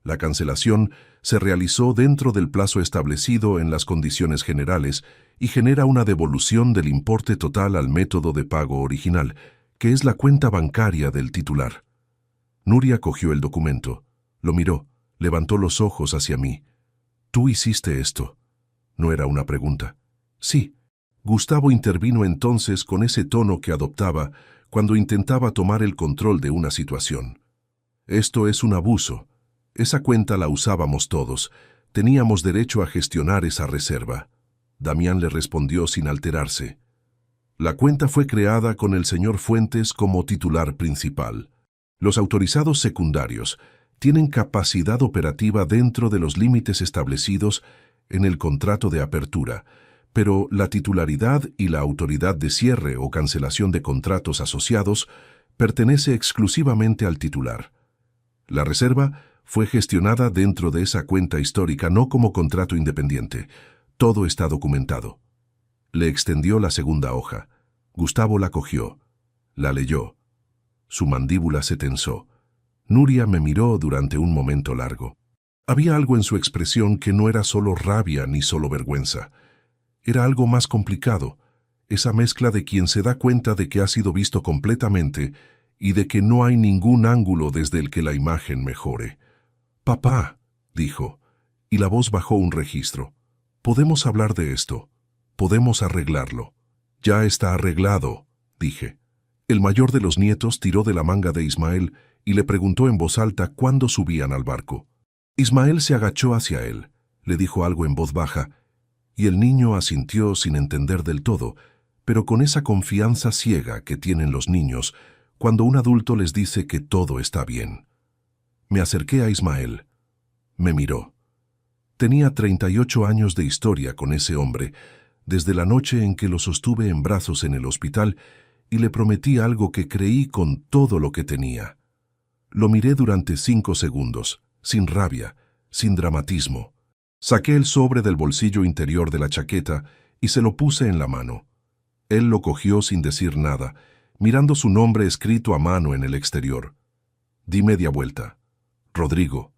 La cancelación se realizó dentro del plazo establecido en las condiciones generales y genera una devolución del importe total al método de pago original, que es la cuenta bancaria del titular». Nuria cogió el documento, lo miró, levantó los ojos hacia mí. «¿Tú hiciste esto?». No era una pregunta. «Sí». Gustavo intervino entonces con ese tono que adoptaba cuando intentaba tomar el control de una situación. «Esto es un abuso. Esa cuenta la usábamos todos. Teníamos derecho a gestionar esa reserva». Damián le respondió sin alterarse. «La cuenta fue creada con el señor Fuentes como titular principal. Los autorizados secundarios tienen capacidad operativa dentro de los límites establecidos en el contrato de apertura, pero la titularidad y la autoridad de cierre o cancelación de contratos asociados pertenece exclusivamente al titular. La reserva fue gestionada dentro de esa cuenta histórica, no como contrato independiente. Todo está documentado». Le extendió la segunda hoja. Gustavo la cogió. La leyó. Su mandíbula se tensó. Nuria me miró durante un momento largo. Había algo en su expresión que no era solo rabia ni solo vergüenza. Era algo más complicado, esa mezcla de quien se da cuenta de que ha sido visto completamente y de que no hay ningún ángulo desde el que la imagen mejore. «Papá», dijo, y la voz bajó un registro. «Podemos hablar de esto. Podemos arreglarlo». «Ya está arreglado», dije. El mayor de los nietos tiró de la manga de Ismael y le preguntó en voz alta cuándo subían al barco. Ismael se agachó hacia él, le dijo algo en voz baja, y el niño asintió sin entender del todo, pero con esa confianza ciega que tienen los niños cuando un adulto les dice que todo está bien. Me acerqué a Ismael. Me miró. Tenía 38 años de historia con ese hombre, desde la noche en que lo sostuve en brazos en el hospital y le prometí algo que creí con todo lo que tenía. Lo miré durante 5 segundos, sin rabia, sin dramatismo. Saqué el sobre del bolsillo interior de la chaqueta y se lo puse en la mano. Él lo cogió sin decir nada, mirando su nombre escrito a mano en el exterior. Di media vuelta. «Rodrigo».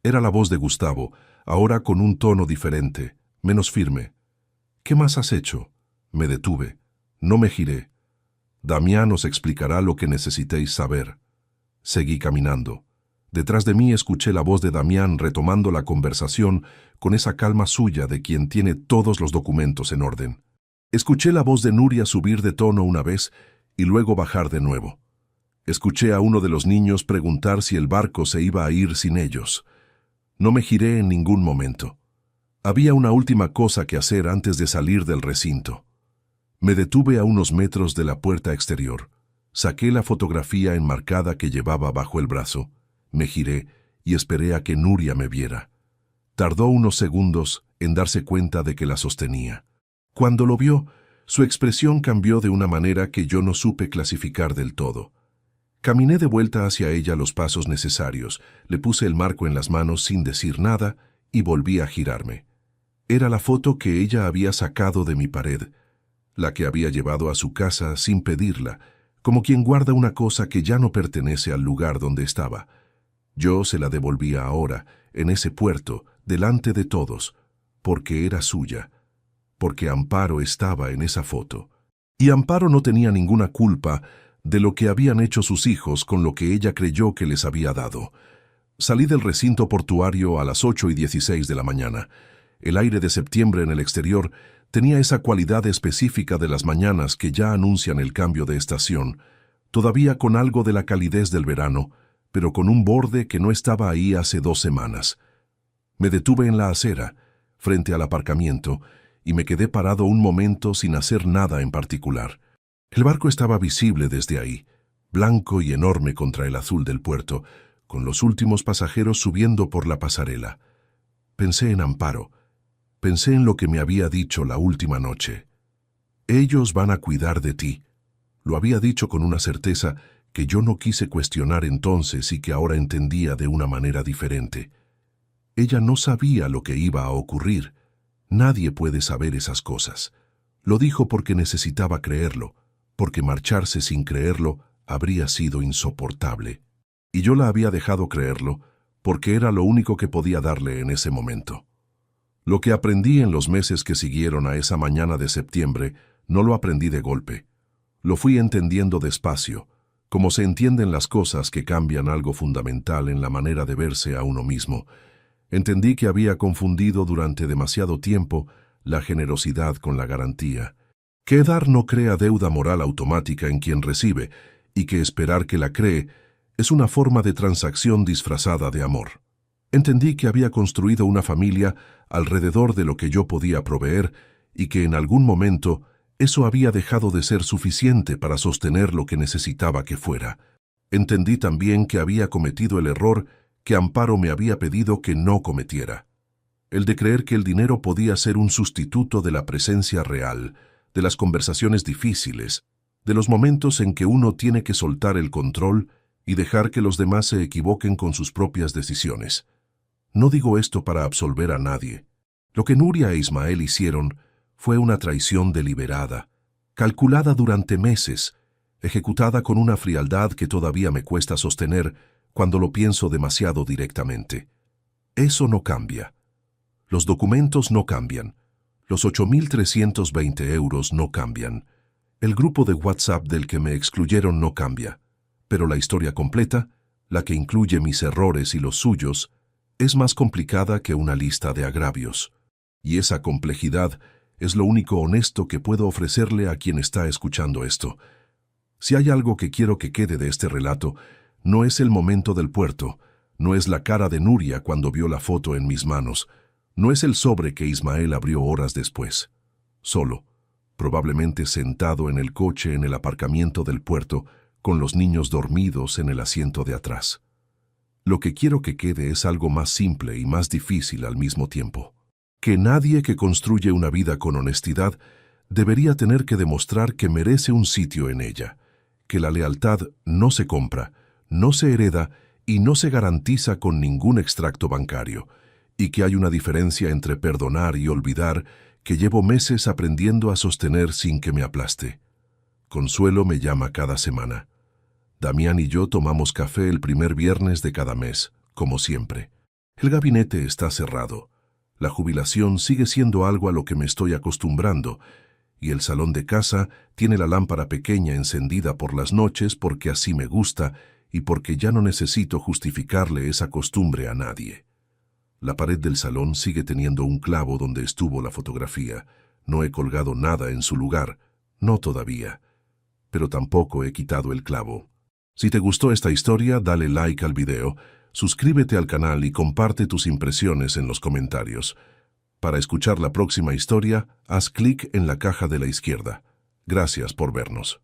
Era la voz de Gustavo, ahora con un tono diferente, menos firme. «¿Qué más has hecho?» Me detuve. No me giré. «Damián os explicará lo que necesitéis saber». Seguí caminando. Detrás de mí escuché la voz de Damián retomando la conversación con esa calma suya de quien tiene todos los documentos en orden. Escuché la voz de Nuria subir de tono una vez y luego bajar de nuevo. Escuché a uno de los niños preguntar si el barco se iba a ir sin ellos. No me giré en ningún momento. Había una última cosa que hacer antes de salir del recinto. Me detuve a unos metros de la puerta exterior. Saqué la fotografía enmarcada que llevaba bajo el brazo. Me giré y esperé a que Nuria me viera. Tardó unos segundos en darse cuenta de que la sostenía. Cuando lo vio, su expresión cambió de una manera que yo no supe clasificar del todo. Caminé de vuelta hacia ella los pasos necesarios, le puse el marco en las manos sin decir nada y volví a girarme. Era la foto que ella había sacado de mi pared, la que había llevado a su casa sin pedirla, como quien guarda una cosa que ya no pertenece al lugar donde estaba. Yo se la devolvía ahora, en ese puerto, delante de todos, porque era suya, porque Amparo estaba en esa foto. Y Amparo no tenía ninguna culpa de lo que habían hecho sus hijos con lo que ella creyó que les había dado. Salí del recinto portuario a las 8:16 de la mañana. El aire de septiembre en el exterior tenía esa cualidad específica de las mañanas que ya anuncian el cambio de estación, todavía con algo de la calidez del verano, pero con un borde que no estaba ahí hace 2 semanas. Me detuve en la acera, frente al aparcamiento, y me quedé parado un momento sin hacer nada en particular. El barco estaba visible desde ahí, blanco y enorme contra el azul del puerto, con los últimos pasajeros subiendo por la pasarela. Pensé en Amparo. Pensé en lo que me había dicho la última noche. «Ellos van a cuidar de ti». Lo había dicho con una certeza que yo no quise cuestionar entonces y que ahora entendía de una manera diferente. Ella no sabía lo que iba a ocurrir. Nadie puede saber esas cosas. Lo dijo porque necesitaba creerlo, porque marcharse sin creerlo habría sido insoportable. Y yo la había dejado creerlo porque era lo único que podía darle en ese momento. Lo que aprendí en los meses que siguieron a esa mañana de septiembre no lo aprendí de golpe. Lo fui entendiendo despacio, como se entienden las cosas que cambian algo fundamental en la manera de verse a uno mismo. Entendí que había confundido durante demasiado tiempo la generosidad con la garantía, que dar no crea deuda moral automática en quien recibe, y que esperar que la cree es una forma de transacción disfrazada de amor. Entendí que había construido una familia alrededor de lo que yo podía proveer y que en algún momento eso había dejado de ser suficiente para sostener lo que necesitaba que fuera. Entendí también que había cometido el error que Amparo me había pedido que no cometiera, el de creer que el dinero podía ser un sustituto de la presencia real, de las conversaciones difíciles, de los momentos en que uno tiene que soltar el control y dejar que los demás se equivoquen con sus propias decisiones. No digo esto para absolver a nadie. Lo que Nuria e Ismael hicieron fue una traición deliberada, calculada durante meses, ejecutada con una frialdad que todavía me cuesta sostener cuando lo pienso demasiado directamente. Eso no cambia. Los documentos no cambian. Los 8.320 euros no cambian. El grupo de WhatsApp del que me excluyeron no cambia. Pero la historia completa, la que incluye mis errores y los suyos, es más complicada que una lista de agravios. Y esa complejidad es lo único honesto que puedo ofrecerle a quien está escuchando esto. Si hay algo que quiero que quede de este relato, no es el momento del puerto, no es la cara de Nuria cuando vio la foto en mis manos, no es el sobre que Ismael abrió horas después. Solo, probablemente sentado en el coche en el aparcamiento del puerto, con los niños dormidos en el asiento de atrás. Lo que quiero que quede es algo más simple y más difícil al mismo tiempo. Que nadie que construye una vida con honestidad debería tener que demostrar que merece un sitio en ella, que la lealtad no se compra, no se hereda y no se garantiza con ningún extracto bancario, y que hay una diferencia entre perdonar y olvidar que llevo meses aprendiendo a sostener sin que me aplaste. Consuelo me llama cada semana. Damián y yo tomamos café el primer viernes de cada mes, como siempre. El gabinete está cerrado. La jubilación sigue siendo algo a lo que me estoy acostumbrando, y el salón de casa tiene la lámpara pequeña encendida por las noches porque así me gusta y porque ya no necesito justificarle esa costumbre a nadie. La pared del salón sigue teniendo un clavo donde estuvo la fotografía. No he colgado nada en su lugar, no todavía, pero tampoco he quitado el clavo. Si te gustó esta historia, dale like al video, suscríbete al canal y comparte tus impresiones en los comentarios. Para escuchar la próxima historia, haz clic en la caja de la izquierda. Gracias por vernos.